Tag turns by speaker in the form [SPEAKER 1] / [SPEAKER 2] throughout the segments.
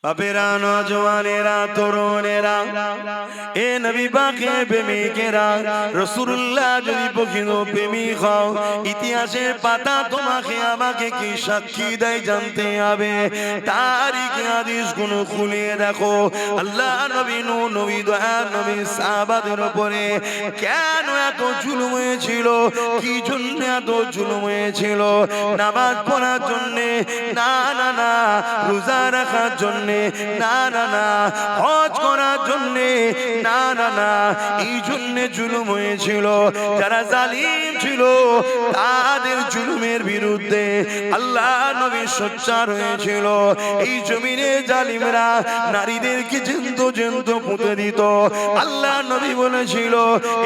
[SPEAKER 1] বাপেরা, নওজওয়ানেরা, তরুণেরা, এ নবী পাকের প্রেমিকেরা, রাসূলুল্লাহ যদি প্রকৃত প্রেমিক হও, ইতিহাসের পাতা তোমাকে আমাকে কি সাক্ষী দেয় জানতে হবে। তারিখে হাদিস গুলো খুলে দেখো, আল্লাহ নবী নূহ নবী দয়ার নবী সাহাবাদের উপরে কেন এত জুলুম হয়েছিল, কি জন্য এত জুলুম হয়েছিল? নামাজ পড়ার জন্য না, না না, রোজা রাখার জন্য না, না না, হজ করার জন্য না, না না, এই জন্য জুলুম হয়েছিল। যারা জালিম ছিল তাদের জুলুমের বিরুদ্ধে আল্লাহ নবী সোচ্চার হয়েছিল। এই জমিনে জালিমরা নারীদেরকে জিন্দু জিন্দু পুঁতে দিত। আল্লাহ নবী বলেছিল,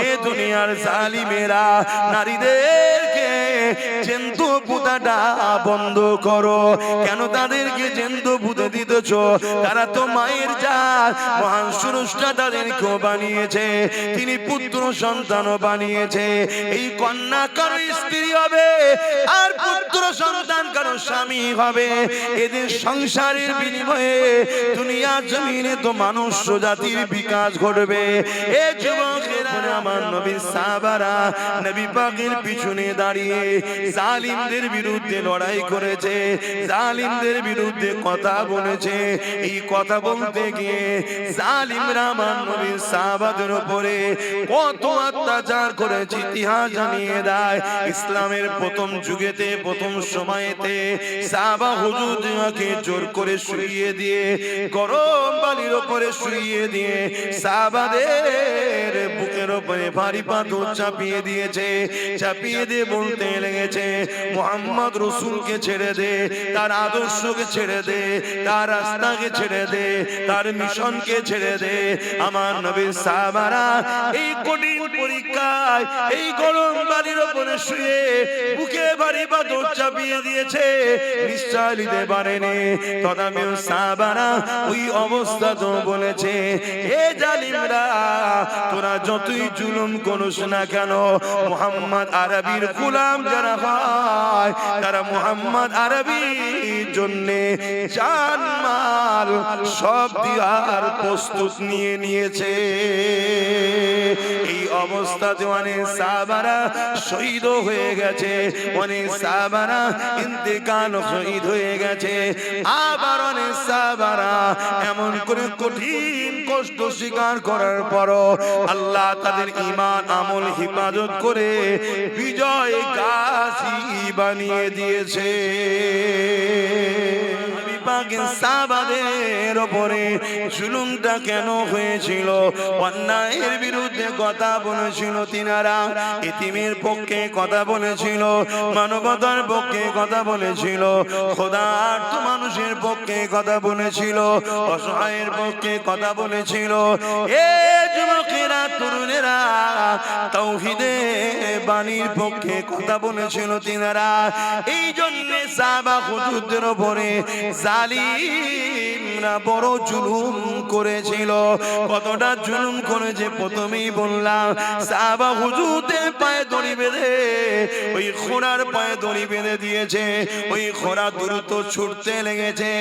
[SPEAKER 1] এ দুনিয়ার জালিমেরা নারীদেরকে জিন্দু পুঁতাটা বন্ধ করো। কেন তাদেরকে জিন্দু পুঁতে দিতেছ? তারা তো মায়ের জাত, মহান স্রষ্টা তাদেরকেও বানিয়েছে, তিনি পুত্র সন্তানও বানিয়েছে। এই কন্যা কারো স্ত্রী হবে, আর পুত্র সন্তান কারো স্বামী হবে। এদের সংসারের বিনিময়ে দুনিয়া জমিনে তো মানুষ জাতির বিকাশ ঘটবে। এ যুবকেরা, আমার নবী সাহাবারা নবী পাকের পিছনে দাঁড়িয়ে জালিমদের বিরুদ্ধে লড়াই করেছে, জালিমদের বিরুদ্ধে কথা বলেছে। এই কথা বলতে গিয়ে জালিমরা আমার নবী সাহাবাদের উপরে কত অত্যাচার করেছে ইতিহাস জানিয়ে দেয়। ইসলামের প্রথম যুগেতে, প্রথম সময়েতে সাহাবা হুজুরকে জোর করে শুইয়ে দিয়ে, গরম বালির উপরে শুইয়ে দিয়ে সাহাবাদের বুকের উপরে ভারী পাথর চাপিয়ে দিয়েছে। চাপিয়ে দিয়ে বলতে লেগেছে, মুহাম্মদ রাসূলকে ছেড়ে দে, তার আদর্শকে ছেড়ে দে, তার রাস্তাকে ছেড়ে দে, তার মিশনকে ছেড়ে দে। আমার নবীর সাহাবারা এই কঠিন পরীক্ষায় এই গরম বালির উপরে শুয়ে বুকে ভারী পাথর চাপিয়ে দিয়েছে, নিশ্চয় নিতে পারেনি। তথাপিও সাহাবারা ওই অবস্থা তো বলেছে, এ জালিমরা তোরা যতই জুলুম করিস না কেন, মুহাম্মদ আরবীর গোলাম যারা হয় তারা মুহাম্মদ আরবীর জন্য জান মাল সব দেওয়ার প্রস্তুত নিয়ে নিয়েছে। এই অবস্থাতে অনেক সাহাবারা শহীদ হয়ে গেছে, অনেক সাহাবারা ইন্তেকাল শহীদ হয়ে গেছে। আবার অনেক সাহাবারা এমন করে কঠিন কষ্ট স্বীকার করার পরও আল্লাহ তাদের ঈমান আমল হিফাজত করে বিজয় গাজী বানিয়ে দিয়েছে। সাহাবাদের উপরে জুলুমটা কেন হয়েছিল? অন্যায়ের বিরুদ্ধে কথা বলেছিল তিনারা, এতিমের পক্ষে কথা বলেছিল, মানবতার পক্ষে কথা বলেছিল, খোদার্থ মানুষের পক্ষে কথা বলেছিল, অসহায়ের পক্ষে কথা বলেছিল। এ যুবকেরা, তরুণেরা, তাওহীদের বাণীর পক্ষে কথা বলেছিল তিনারা। এই জন্য সাহাবা হুজুরদের উপরে জালিমরা বড় জুলুম করেছিল। কতটা জুলুম করেছে প্রথমেই বললাম। সাহাবা হুজুরদের পায়ে দড়ি বেঁধে, ওই ঘোড়ার পায়ে দড়ি বেঁধে দিয়েছে, ওই ঘোড়া দ্রুত ছুটতে লেগেছে।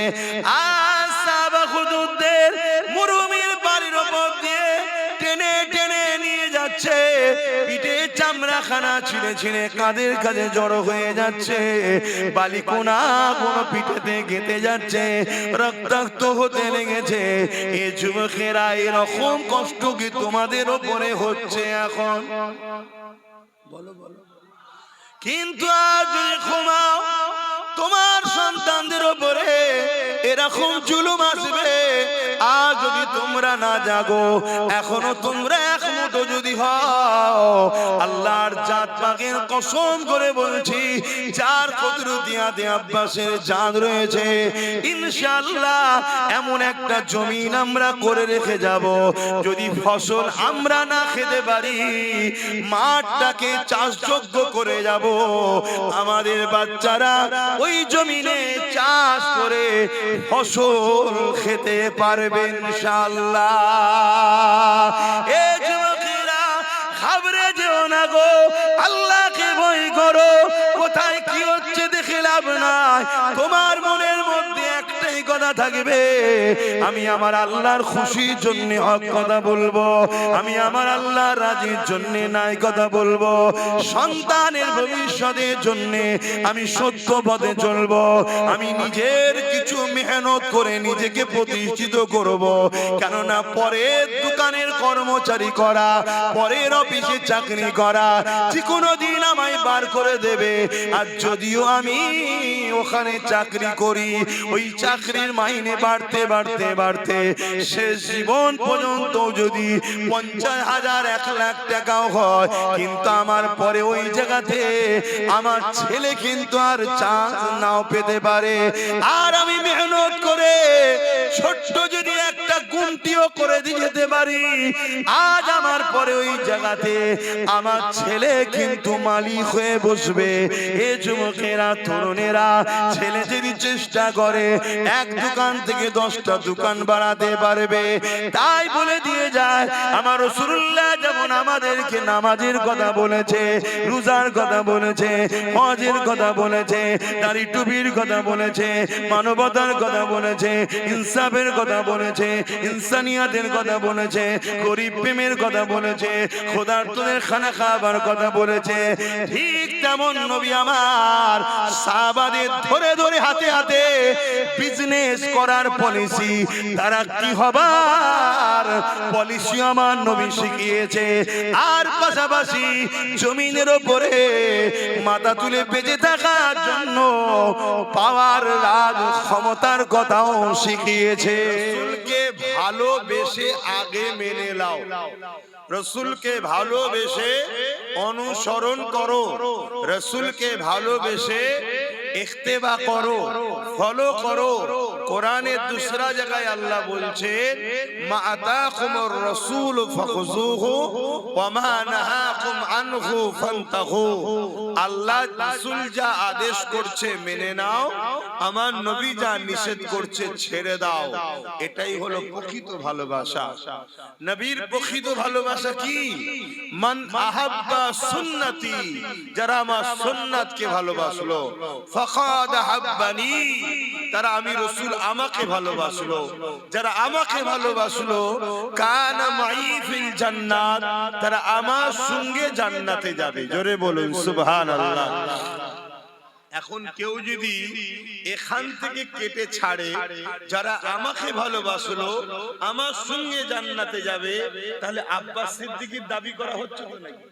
[SPEAKER 1] আর সাহাবা হুজুরদের মরুভূমির বাড়ির উপর দিয়ে টেনে টেনে নিয়ে যাচ্ছে, পিঠে চামড়া খানা ছিঁড়ে ছিঁড়ে কাঁধের কাছে জড়ো হয়ে যাচ্ছে, বালিকোনা কোনো পিঠেতে গেঁথে যাচ্ছে, রক্তাক্ত হতে লেগেছে। এ যুবকেরা, এরকম কষ্ট কি তোমাদের ওপরে হচ্ছে এখন? বলো বলো। কিন্তু আজ যদি ঘুমাও, তোমার সন্তানদের উপরে এরকম জুলুম আসবে। আজ যদি তোমরা না জাগো, এখনো তোমরা এক মুঠো যদি হও, আল্লাহর জাত পাকের কসম করে বলছি, যার কুদরতিয়াতে আব্বাসের জান রয়েছে, ইনশাআল্লাহ এমন একটা জমিন আমরা করে রেখে যাব, যদি ফসল আমরা না খেতে পারি, মাঠটাকে চাষযোগ্য করে যাব। আমাদের বাচ্চারা ওই জমিনে চাষ করে ফসল খেতে পারবে ইনশাআল্লাহ। এ যুবকেরা, ঘাবড়ে যেও না গো, আল্লাহকে ভয় করো। কোথায় কি হচ্ছে দেখে লাভ নাই, তোমার মনের মধ্যে একটাই কথা থাকবে, আমি আমার আল্লাহর খুশির জন্য হক কথা বলবো, আমি আমার আল্লাহর রাজির জন্য নাই কথা বলবো, সন্তানের ভবিষ্যতের জন্য আমি সত্য পথে চলবো, আমি নিজের কিছু মেহনত করে নিজেকে প্রতিষ্ঠিত করব। কেননা পরের দোকানের কর্মচারী করা, পরের অফিসে চাকরি করা যে কোনো দিন আমায় বার করে দেবে। আর যদিও আমি ওখানে চাকরি করি, ওই চাকরির মাইনে বাড়তে বাড়তে বাড়তে শেষ জীবন পর্যন্ত যদি 50,000 1 লাখ টাকাও হয়, কিন্তু আমার পরে ওই জায়গাতে আমার ছেলে কিন্তু আর চান্স নাও পেতে পারে। আর আমি মেহনত করে ছোট্ট যদি একটা গুমটিও করে দিয়ে যেতে পারি, আজ আমার পরে ওই জায়গাতে আমার ছেলে কিন্তু মালিক হয়ে বসবে। এ যুবকেরা, তরুণেরা, ছেলে যদি চেষ্টা করে এক দোকান থেকে 10টা দোকান বাড়াতে পারবে। তাই বলে দিয়ে যায় আমার রাসূলুল্লাহ যেমন আমাদেরকে নামাজের কথা বলেছে, রোজার কথা বলেছে, হজের কথা বলেছে, দাড়ি টুপির কথা বলেছে, মানবতার কথা বলেছে, ইনসাফের কথা বলেছে, ইনসানিয়াতের কথা বলেছে, গরিব প্রেমের কথা বলেছে, খোদার্তদের খানা খাবার কথা বলেছে, ঠিক তেমন নবী আমার সাহাবাদের ধরে ধরে হাতে হাতে বিজনেস করার পলিসি, তারা কি হবার পলিসি আমার নবী শিখিয়েছে। আর পাশাপাশি জমিনের উপরে মাথা তুলে বেঁচে থাকার জন্য পাওয়ার রাজ ক্ষমতার কথাও শিখিয়েছে। রাসূলকে ভালোবেসে আগে মেনে নাও, রাসূলকে ভালোবেসে অনুসরণ করো, রাসূলকে ভালোবেসে ইত্তেবা করো, ফলো করো। কোরআনের দুসরা জায়গায় আল্লাহ বলছেন, মা আতাকুমুর রাসূল ফাখুযুহু ওয়া মা নাহাকুম আনহু ফান্তাহু। আল্লাহ রাসূল যা আদেশ করছে মেনে নাও, আমার নবী যা নিষেধ করছে ছেড়ে দাও। এটাই হলো প্রকৃত ভালোবাসা। নবীর প্রকৃত ভালোবাসা কি? মান আহাব্বা সুন্নতি, যারা আমার সুন্নাতকে ভালোবাসলো, ফাকাদ আহাব্বানি, তারা আমি রাসূল আমাকে ভালোবাসলো। যারা আমাকে ভালোবাসলো, কানা মাই ফিল জান্নাত, তারা আমার সঙ্গে জান্নাতে যাবে। জোরে বলুন সুবহানাল্লাহ। এখন কেউ যদি এখান থেকে কেটে ছাড়ে, যারা আমাকে ভালোবাসলো আমার সঙ্গে জান্নাতে যাবে, তাহলে আব্বাস সিদ্দিকীর দাবি করা হচ্ছে তো নাকি?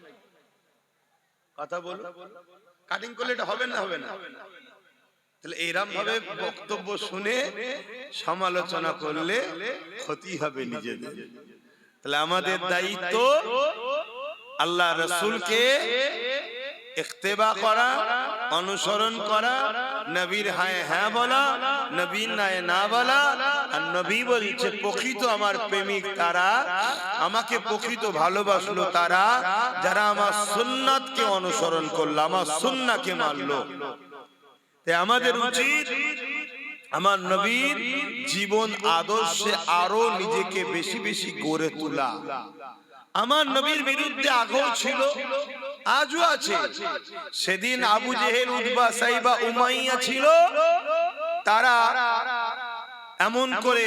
[SPEAKER 1] কথা বলো, কাটিং করলে এটা হবে না? হবে না? তাহলে এরকম ভাবে বক্তব্য শুনে সমালোচনা করলে ক্ষতি হবে নিজেদের। তাহলে আমাদের দায়িত্ব আল্লাহ রাসূলকে ইত্তেবা করা, অনুসরণ করা, নবীর হায় হ্যাঁ বলা, নবীর নায়ে না বলা। আর নবী বলছে প্রকৃত আমার প্রেমিক তারা, আমাকে প্রকৃত ভালোবাসলো তারা, যারা আমার সুন্নাতকে অনুসরণ করলো, আমার সুন্নাহকে মানলো। তাই আমাদের উচিত আমার নবীর জীবন আদর্শে আরো নিজেকে বেশি বেশি গড়ে তোলা। আমার নবীর বিরুদ্ধে আগেও ছিল, আজও আছে। সেদিন আবু জেহেল, উতবা, সাইবা, উমাইয়া ছিল, তারা এমন করে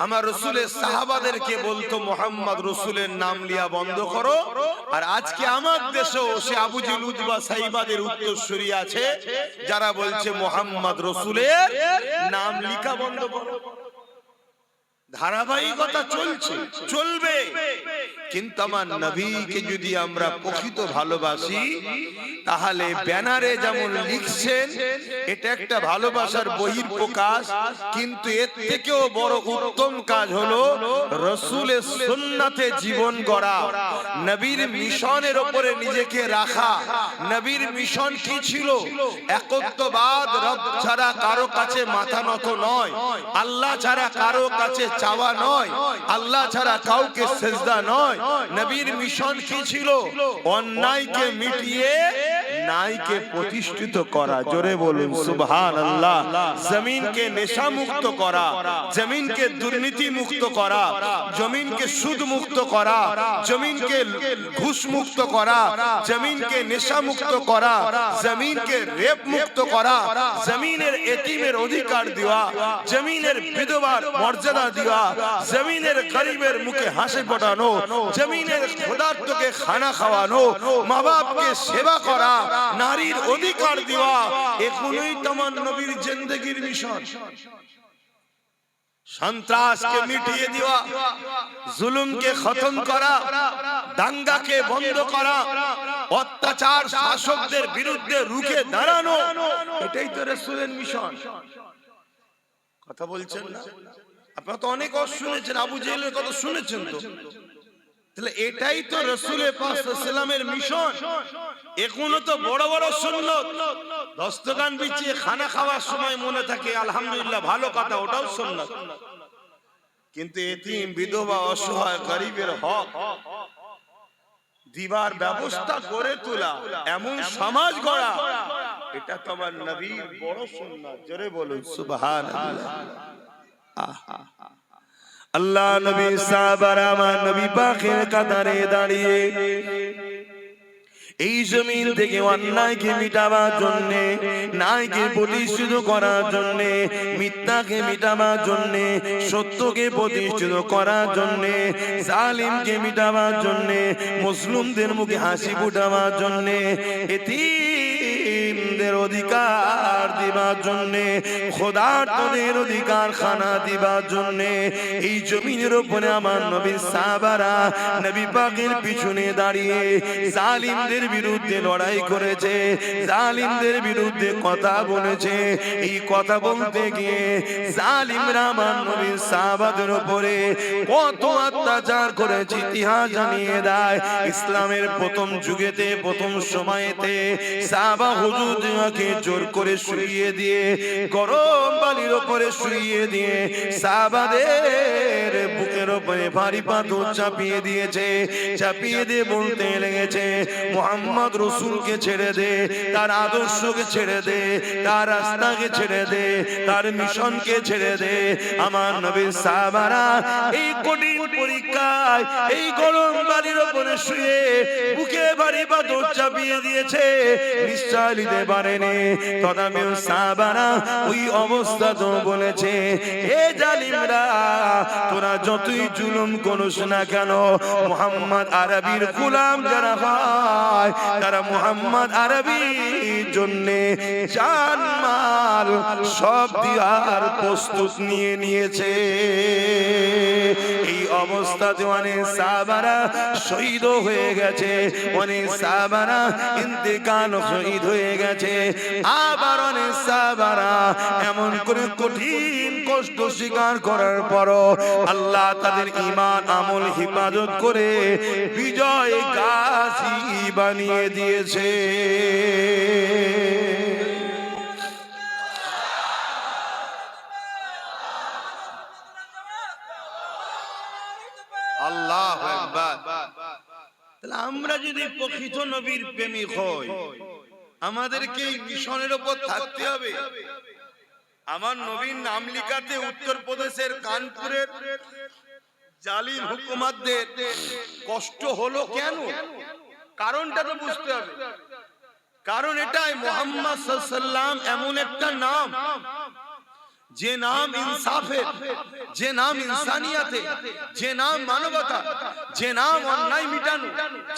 [SPEAKER 1] আমার রাসূলের সাহাবাদেরকে বলতো মুহাম্মদ রাসূলের নাম লিয়া বন্ধ করো। আর আজকে আমার দেশেও সে আবু জেহেল, উতবা, সাইবাদের উত্তরসূরি আছে, যারা বলছে মুহাম্মদ রাসূলের নাম লিখা বন্ধ করো। ধারাবাহিকতা চলছে, চলবে। কিন্তু আমার নবীকে যদি আমরা প্রকৃত ভালোবাসি, তাহলে ব্যানারে যেমন লিখছেন এটা একটা ভালোবাসার বহিঃপ্রকাশ, কিন্তু এর থেকেও বড় উত্তম কাজ হলো রাসূলের সুন্নাতে জীবন গড়া, নবীর মিশনের উপরে নিজেকে রাখা। নবীর মিশন কি ছিল? একত্ববাদ, রব ছাড়া কারো কাছে মাথা নত নয়, আল্লাহ ছাড়া কারো কাছে চাওয়া নয়, আল্লাহ ছাড়া কাউকে সেজদা নয়। নবীর মিশন কি ছিল? অন্যায়কে মিটিয়ে নাইকে প্রতিষ্ঠিত করা। জোরে বলুন সুবহানাল্লাহ। জমিনকে নেশা মুক্ত করা, জমিনকে দুর্নীতি মুক্ত করা, জমিনকে সুদ মুক্ত করা, জমিনকে ঘুষ মুক্ত করা, জমিনকে নেশা মুক্ত করা, জমিনকে রেপ মুক্ত করা, জমিনের এতিমের অধিকার দেওয়া, জমিনের বিধবার মর্যাদা দেওয়া, জমিনের গরিবের মুখে হাসি ফোটানো, জমিনের ক্ষুধার্তকে খানা খাওয়ানো, মা বাপকে সেবা করা, নারীর অধিকার দেওয়া, এগুলোই তোমার নবীর জিন্দেগির মিশন। সন্ত্রাসকে মিটিয়ে দেওয়া, জুলুমকে খতম করা, দাঙ্গাকে বন্ধ করা, অত্যাচার শাসকদের বিরুদ্ধে রুখে দাঁড়ানো, এটাই তো রাসূলের মিশন। কথা বলছেন না? আপনারা তো অনেক শুনেছেন, আবু জেহেলের কথা শুনেছেন তো। তাহলে এটাই তো রাসূলের পাক সাল্লাল্লাহু আলাইহি ওয়াসাল্লামের মিশন। এখনো তো বড় বড় সুন্নাত, দস্তরখান বিছিয়ে খানা খাওয়ার সময় মনে থাকে আলহামদুলিল্লাহ, ভালো কথা, ওটাও সুন্নাত। কিন্তু এতিম, বিধবা, অসহায়, গরিবের হক দিবার ব্যবস্থা করে তোলা, এমন সমাজ গড়া, এটা তো আমার নবীর বড় সুন্নাত। জোরে বলুন সুবহানাল্লাহ। আল্লাহ নবী সাহাবারা আমার নবী পাকের কাতারে দাঁড়িয়ে এই জমিন থেকে অন্যায়কে মিটাবার জন্য, ন্যায়কে প্রতিষ্ঠিত করার জন্য, মিথ্যাকে মিটাবার জন্য, সত্যকে প্রতিষ্ঠিত করার জন্য, জালিমকে মিটাবার জন্য, মুসলিমদের মুখে হাসি ফুটাবার জন্য, এতিমদের অধিকার দিবার জন্য, খোদার্তদের অধিকার খানা দিবার জন্য এই জমিনের উপরে আমার নবী সাহাবারা নবী পাকের পিছনে দাঁড়িয়ে জালিমদের বিরুদ্ধে লড়াই করেছে, জালিমদের বিরুদ্ধে কথা বলেছে। এই কথা বলতে গিয়ে জালিমরা আমার নবী সাহাবাদের উপরে কত অত্যাচার করেছে ইতিহাস জানিয়ে দেয়। ইসলামের প্রথম যুগেতে, প্রথম সময়েতে সাহাবা হুজুরকে জোর করে শুইয়ে দিয়ে, গরম বালির উপরে শুইয়ে দিয়ে সাহাবাদের বুকের উপরে ভারী পাথর চাপিয়ে দিয়েছে। চাপিয়ে দিয়ে বলতে লেগেছে, মুহাম্মদ রাসূলকে ছেড়ে দে, তার আদর্শকে ছেড়ে দে, তার রাস্তাকে ছেড়ে দে, তার মিশনকে ছেড়ে দে। আমার নবী সাহাবারা এই কঠিন পরীক্ষায় এই গরম বালির উপরে শুয়ে বুকে ভারী পাথর চাপিয়ে দিয়েছে, নিশ্চয় নিতে পারেনি। তথাপিও সাহাবারা ওই অবস্থা তো বলেছে, এ জালিমরা তোরা যতই জুলুম করিস না কেন, মুহাম্মদ আরবীর গোলাম যারা হয় তারা মুহাম্মদ আরবীর জন্য জান মাল সব দেওয়ার প্রস্তুত নিয়ে নিয়েছে। এই অবস্থাতে অনেক সাহাবারা শহীদ হয়ে গেছে, অনেক সাহাবারা ইন্তেকাল শহীদ হয়ে গেছে। আবার অনেক সাহাবারা এমন করে কঠিন কষ্ট স্বীকার করার পরও আল্লাহ তাদের ঈমান আমল হিফাজত করে বিজয় গাজী বানিয়ে দিয়েছে। আল্লাহু আকবার। তাহলে আমরা যদি প্রকৃত নবীর প্রেমিক হই, আমাদেরকে এই মিশনের উপর থাকতে হবে। আমার নবীর নাম লিখাতে উত্তরপ্রদেশের কানপুরের জালিম হুকুমতদের কষ্ট হলো কেন? কারণটা তো বুঝতে হবে। কারণ এটাই, মুহাম্মদ সাল্লাল্লাহু আলাইহি ওয়াসাল্লাম এমন একটা নাম, যে নাম ইনসাফের, যে নাম ইনসানিয়াতের, যে নাম মানবতা, যে নাম অন্যায় মিটানো,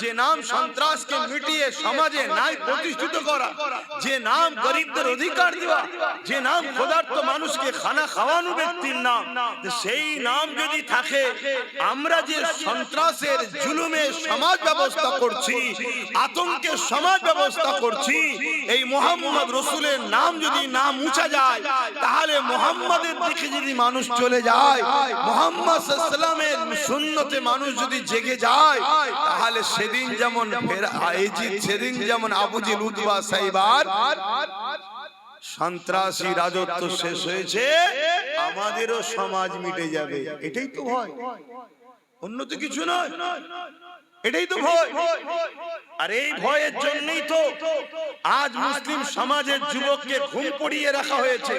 [SPEAKER 1] যে নাম সন্ত্রাসকে মিটিয়ে সমাজে ন্যায় প্রতিষ্ঠিত করা, যে নাম গরিবদের অধিকার দেওয়া, যে নাম ক্ষুধার্ত মানুষকে খানা খাওয়ানো ব্যক্তির নাম। সেই নাম যদি থাকে, আমরা যে সন্ত্রাসের জুলুমের সমাজ ব্যবস্থা করছি, আতঙ্কের সমাজ ব্যবস্থা করছি, এই মুহাম্মদ রাসূলের নাম যদি না মুছা যায়, তাহলে মুহাম্মাদের দিকে যদি মানুষ চলে যায়, মুহাম্মদ সাল্লাল্লাহু আলাইহি ওয়াসাল্লামের সুন্নতে মানুষ যদি জেগে যায়, তাহলে সেদিন যেমন সেদিন যেমন আবু জেহেল, উতবা, সাইবার সন্ত্রাসী রাজত্ব শেষ হয়েছে, আমাদেরও সমাজ মিটে যাবে। এটাই তো হয়, অন্য তো কিছু নয়। এটাই তো ভয়। আর এই ভয়ের জন্যই তো আজ মুসলিম সমাজের যুবককে ঘুম পড়িয়ে রাখা হয়েছে,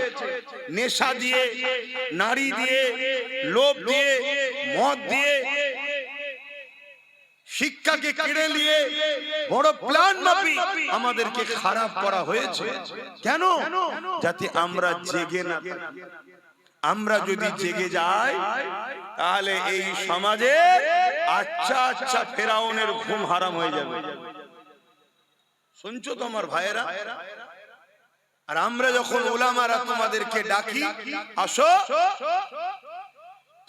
[SPEAKER 1] নেশা দিয়ে, নারী দিয়ে, লোভ দিয়ে, মদ দিয়ে, শিক্ষাকে কেড়ে নিয়ে বড় প্ল্যান মাফিক আমাদেরকে খারাপ করা হয়েছে। কেন? যাতে আমরা জেগে না থাকি। আমরা যদি জেগে যাই তাহলে এই সমাজে আচ্ছা আচ্ছা ফেরাউনের ঘুম হারাম হয়ে যাবে। শুনছো তো আমার ভাইয়েরা? আর আমরা যখন উলামারা তোমাদেরকে ডাকি আসো,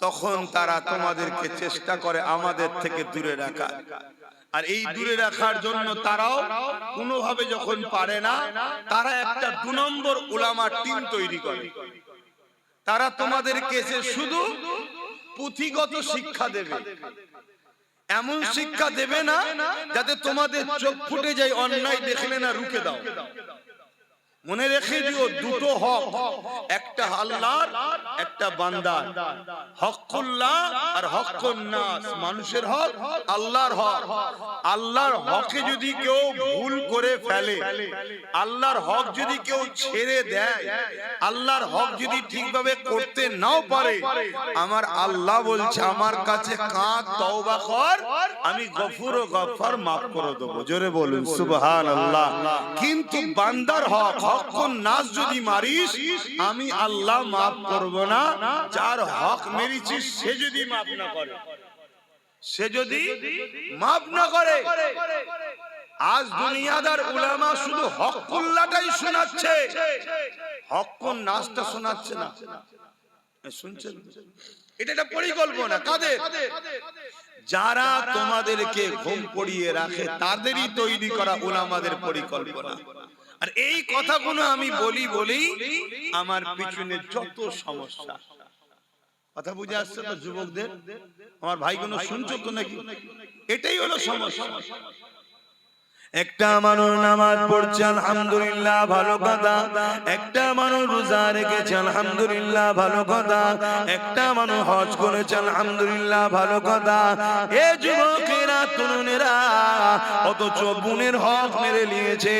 [SPEAKER 1] তখন তারা তোমাদেরকে চেষ্টা করে আমাদের থেকে দূরে রাখা। আর এই দূরে রাখার জন্য তারাও কোনোভাবে যখন পারে না, তারা একটা 2 নম্বর উলামা টিম তৈরি করে। তারা তোমাদেরকে শুধু পুঁথিগত শিক্ষা দেবে, এমন শিক্ষা দেবে না যাতে তোমাদের চোখ ফুটে যায়, অন্যায় দেখলে না রুখে দাও। মনে রেখে দিও, দুটো হক, একটা আল্লাহর, একটা বান্দার। হকুল্লাহ আর হকুন নাস, মানুষের হক, আল্লাহর হক। আল্লাহর হকে যদি কেউ ভুল করে ফেলে, আল্লাহর হক যদি কেউ ছেড়ে দেয়, আল্লাহর হক যদি ঠিকভাবে করতে নাও পারে, আমার আল্লাহ বলছে আমার কাছে কাঁদ, তওবা কর, আমি গফুর ও গফফার মাফ করে দেবো। জোরে বলুন সুবহানাল্লাহ। কিন্তু বান্দার হক, হকুন নাস যদি মারিস, আমি আল্লাহ মাফ করব না। যার হক মেরেছিস সে যদি মাফ না করে, সে যদি মাফ না করে। আজ দুনিয়াদার উলামা শুধু হকুল্লাহটাই শোনাচ্ছে, হকুন নাসটা শোনাচ্ছে না। শুনছেন? এটা একটা পরিকল্পনা কাদের? যারা তোমাদেরকে ঘুম পড়িয়ে রাখে, তাদেরই তৈরি করা উলামাদের পরিকল্পনা। আর এই কথাগুলো আমি বলি আমার পিছনে যত সমস্যা, কথা বুঝে আসছে তো যুবকদের? আমার ভাইগুলো শুনছো তো নাকি? এটাই হলো সমস্যা। একটা মানুষ নামাজ পড়ছে আলহামদুলিল্লাহ, ভালো কথা। একটা মানুষ রোজা রেখেছে আলহামদুলিল্লাহ, ভালো কথা। একটা মানুষ হজ করেছে আলহামদুলিল্লাহ, ভালো কথা। এ যুবকেরা, তরুণেরা, অথচ বোনের হক মেরে নিয়েছে।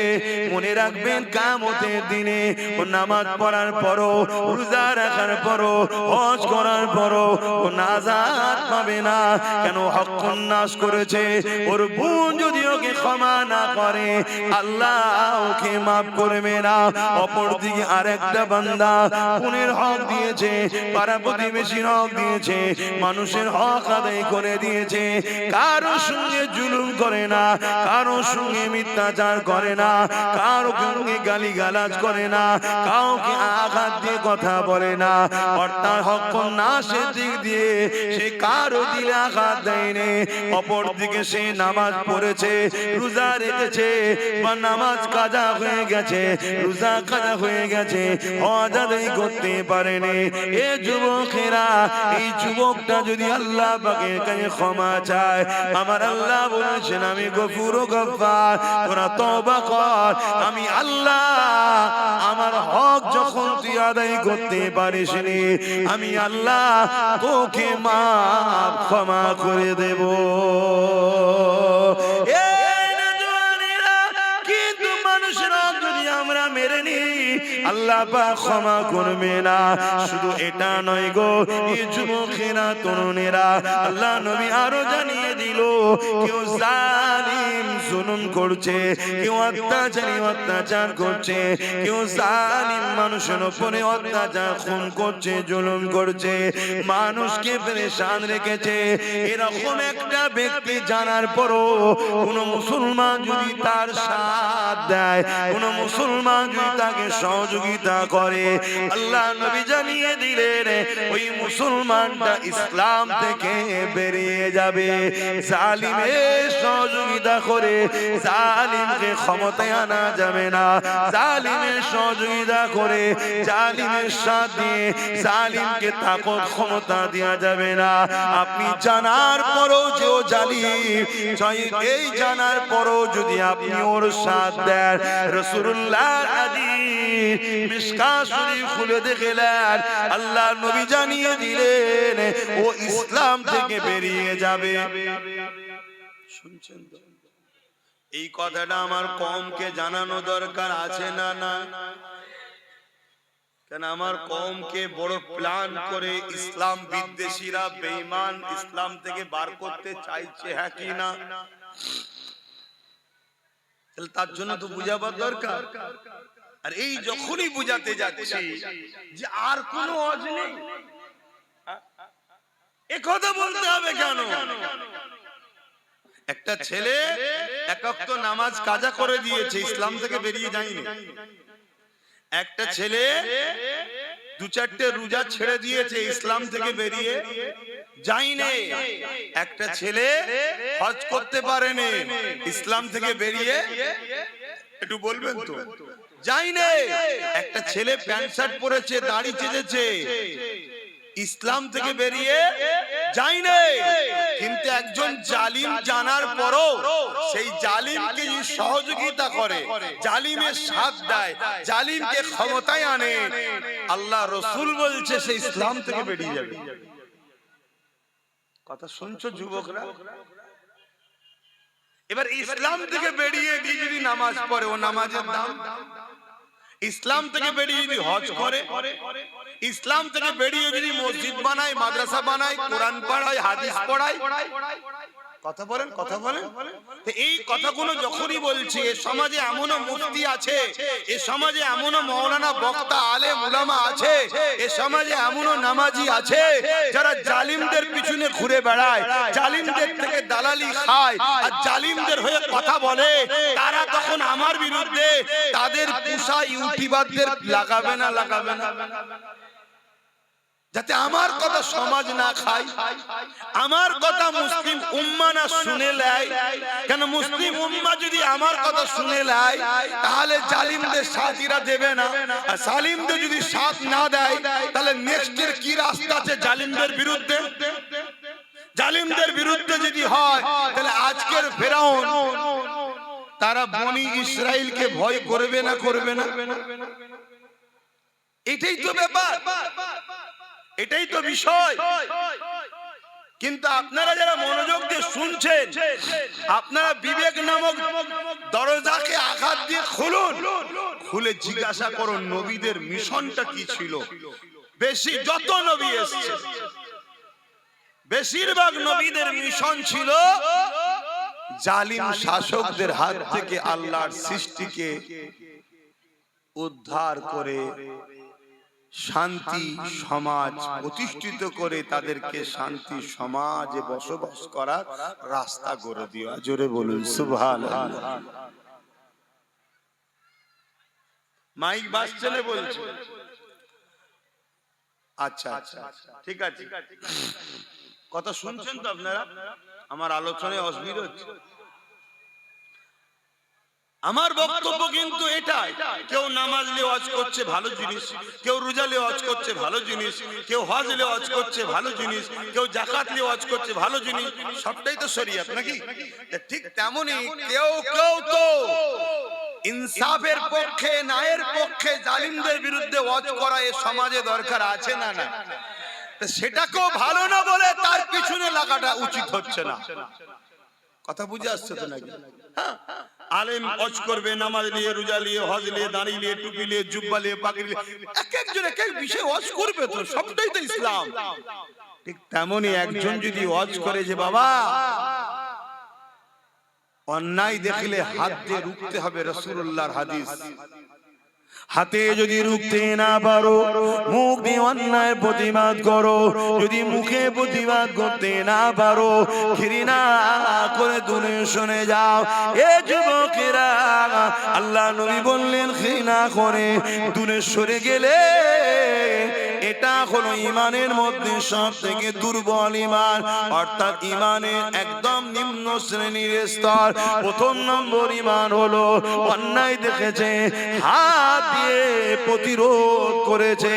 [SPEAKER 1] মনে রাখবেন, কিয়ামতের দিনে ও নামাজ পড়ার পরও, রোজা রাখার পরও, হজ করার পরও ও নাজাত পাবে না। কেন? হক নাশ করেছে। ওর বোন যদি ওকে ক্ষমা না করে, আল্লাহ ওকে মাফ করবে না। অপরদিকে আরেকটা বান্দা বোনের হক দিয়েছে, পাড়া প্রতিবেশীর হক দিয়েছে, মানুষের হক আদায় করে দিয়েছে। কারো সঙ্গে জুলুম করে না, কারো সঙ্গে মিথ্যাচার করে না, কারো সঙ্গে গালিগালাজ করে না, কাউকে আঘাত দিয়ে কথা বলে না। অর্থাৎ হক নাশের দিক দিয়ে সে কারো দিলে আঘাত দেয়নি। অপরদিকে সে নামাজ পড়েছে, রোজা রেখেছে, বা নামাজ কাজা হয়ে গেছে, রোজা কাজা হয়ে গেছে, হজ আদায় করতে পারেনি। এ যুবকেরা, এই যুবকটা যদি আল্লাহ পাকের কাছে ক্ষমা চায়, আমার আল্লাহ বলেছেন আমি গফুর ও গফফার, তোরা তওবা কর। আমি আল্লাহ আমার হক যখন তুই আদায় করতে পারিস নি, আমি আল্লাহ তোকে মাফ ক্ষমা করে দেব। আল্লাহ পাক ক্ষমা করবে না। শুধু এটা নয় গো, এই যুবকেরা, তরুণেরা, আল্লাহ নবী আরো জানিয়ে দিল, কেউ জালিম জুলুম করছে, কেউ অত্যাচার করছে, কেউ জালিম মানুষের উপরে অত্যাচার, খুন করছে, জুলুম করছে, মানুষকে পেরেশান রেখেছে। এরকম একটা ব্যক্তি জানার পরও কোন মুসলমান যদি তার সাথ দেয়, কোন মুসলমান যদি তাকে সহযোগিতা করে, আল্লাহ নবী জানিয়ে দিলেন ওই মুসলমানটা ইসলাম থেকে বেরিয়ে যাবে। জালিমের সহযোগিতা করে জালিমকে ক্ষমতায় আনা যাবে না। জালিমের সহযোগিতা করে, জালিমের সাথে জালিমকে তাকত ক্ষমতা দেওয়া যাবে না। আপনি জানার পরও যে ও জালিম, এই জানার পরও যদি আপনি ওর সাথ দেন, রাসূলুল্লাহর হাদিস মিশকাত শরীফ খুলে দেখলেন, আল্লাহ নবী জানিয়ে দিলেন ও ইসলাম থেকে বেরিয়ে যাবে। শুনছেন তো? এই কথাটা আমার কওমকে জানানো দরকার আছে না না? কেন আমার কওমকে বড় প্ল্যান করে ইসলাম বিদ্বেষীরা বেঈমান ইসলাম থেকে বার করতে চাইছে, হ্যাঁ কি না? তাহলে তার জন্য তো বুঝাবার দরকার। আর এই যখনই বুঝাতে যাচ্ছি যে আর কোনো ওয়াজ নেই, এ কথা বলতে হবে কেন? একটা ছেলে এক ওয়াক্ত নামাজ কাজা করে দিয়েছে, ইসলাম থেকে বেরিয়ে যায়নি। একটা ছেলে দু চারটে রোজা ছেড়ে দিয়েছে, ইসলাম থেকে বেরিয়ে যায়নি। একটা ছেলে হজ করতে পারেনি, ইসলাম থেকে বেরিয়ে, একটু বলবেন তো, যায়নি। একটা ছেলে প্যান্ট শার্ট পরেছে, দাড়ি চেঁচেছে, ইসলাম থেকে বেরিয়ে যায়নি। কিন্তু একজন জালিম জানার পরও সেই জালিমকে সহযোগিতা করে, জালিমের সাথ দেয়, জালিমকে ক্ষমতায় আনে, আল্লাহ রাসূল বলছে সে ইসলাম থেকে বেরিয়ে যাবে। কথা শুনছো যুবকরা? এবার ইসলাম থেকে বেরিয়ে গিয়ে যদি নামাজ পড়ে, ও নামাজের দাম। ইসলাম থেকে বেরিয়ে যদি হজ করে, ইসলাম থেকে বেরিয়ে যদি মসজিদ বানায়, মাদ্রাসা বানায়, কোরআন পড়ায়, হাদিস পড়ায়, কথা বলেন, কথা বলেন। এই কথাগুলো যখনই বলছি, এ সমাজে এমনও মুফতি আছে, এ সমাজে এমনও মাওলানা বক্তা আলেম উলামা আছে, এ সমাজে এমনও নামাজি আছে যারা জালিমদের পিছনে ঘুরে বেড়ায়, জালিমদের থেকে দালালি খায় আর জালিমদের হয়ে কথা বলে। তারা তখন আমার বিরুদ্ধে তাদের পুষা ইউটিউবারদের লাগাবে না, লাগাবে না, যাতে আমার কথা সমাজ না খায়, আমার কথা মুসলিম উম্মাহ না শুনে নেয়। কেন মুসলিম উম্মাহ যদি আমার কথা শুনে নেয়, তাহলে জালিমদের সাথীরা দেবে না, আর জালিমদের যদি সাথ না দেয়, তাহলে নেক্সটের কি রাস্তা আছে জালিমদের বিরুদ্ধে? জালিমদের বিরুদ্ধে যদি হয়, তাহলে আজকের ফেরাউন তারা বনি ইসরাইলকে ভয় করবে না, করবে না? এটাই তো ব্যাপার, এটাই তো বিষয়। কিন্তু আপনারা যারা মনোযোগ দিয়ে শুনছেন, আপনারা বিবেক নামক দরজাকে আঘাত দিয়ে খুলুন, খুলে জিজ্ঞাসা করুন নবীদের মিশনটা কি ছিল। বেশি যত নবী এসেছে, বেশিরভাগ নবীদের মিশন ছিল জালিম শাসকদের হাত থেকে আল্লাহর সৃষ্টিকে উদ্ধার করে শান্তি সমাজ প্রতিষ্ঠিত করে তাদেরকে শান্তি সমাজে বসবাস করার রাস্তা করে দেওয়া। জোরে বলুন সুবহানাল্লাহ। মাইক বাজছে না বলছে? আচ্ছা আচ্ছা, ঠিক আছে। কথা শুনছেন তো আপনারা? আমার আলোচনায় অসুবিধা হচ্ছে? আমার বক্তব্য কিন্তু এটাই, কেউ নামাজ নিয়ে ওয়াজ করছে ভালো জিনিস, কেউ রোজা নিয়ে ওয়াজ করছে ভালো জিনিস, কেউ হজ নিয়ে ওয়াজ করছে ভালো জিনিস, কেউ যাকাত নিয়ে ওয়াজ করছে ভালো জিনিস, সবটাই তো শরীয়ত নাকি? ঠিক তেমনি কেউ কেউ তো ইনসাফের পক্ষে, ন্যায়ের পক্ষে, জালিমদের বিরুদ্ধে ওয়াজ করা এ সমাজে দরকার আছে না না? সেটাকেও ভালো না বলে তার পিছনে লাগাটা উচিত হচ্ছে না। কথা বুঝে আসছে তো নাকি? হ্যাঁ, আলেম ওয়াজ করবে নামাজ নিয়ে, রোজা নিয়ে, হজ নিয়ে, দাড়ি নিয়ে, টুপি নিয়ে, জুব্বা নিয়ে, পাগড়ি নিয়ে, এক একজন এক এক বিষয়ে ওয়াজ করবে, তো সবটাই তো ইসলাম। ঠিক তেমনি একজন যদি ওয়াজ করে যে বাবা অন্যায় দেখলে হাত দিয়ে রুখতে হবে, রাসূলুল্লাহর হাদিস, হাতে যদি রুখতে না পারো মুখ দিয়ে অন্যায় প্রতিবাদ করো, যদি মুখে প্রতিবাদ করতে না পারো ঘৃণা করে দূরে সরে যাও। এ যুবকেরা, আল্লাহ নবী বললেন ঘৃণা করে দূরে সরে গেলে এটা হলো ইমানের মধ্যে সব থেকে দুর্বল ইমান, অর্থাৎ ইমানের একদম নিম্ন শ্রেণীর স্তর। প্রথম নম্বর ইমান হলো অন্যায় দেখেছে, হাত দিয়ে প্রতিরোধ করেছে,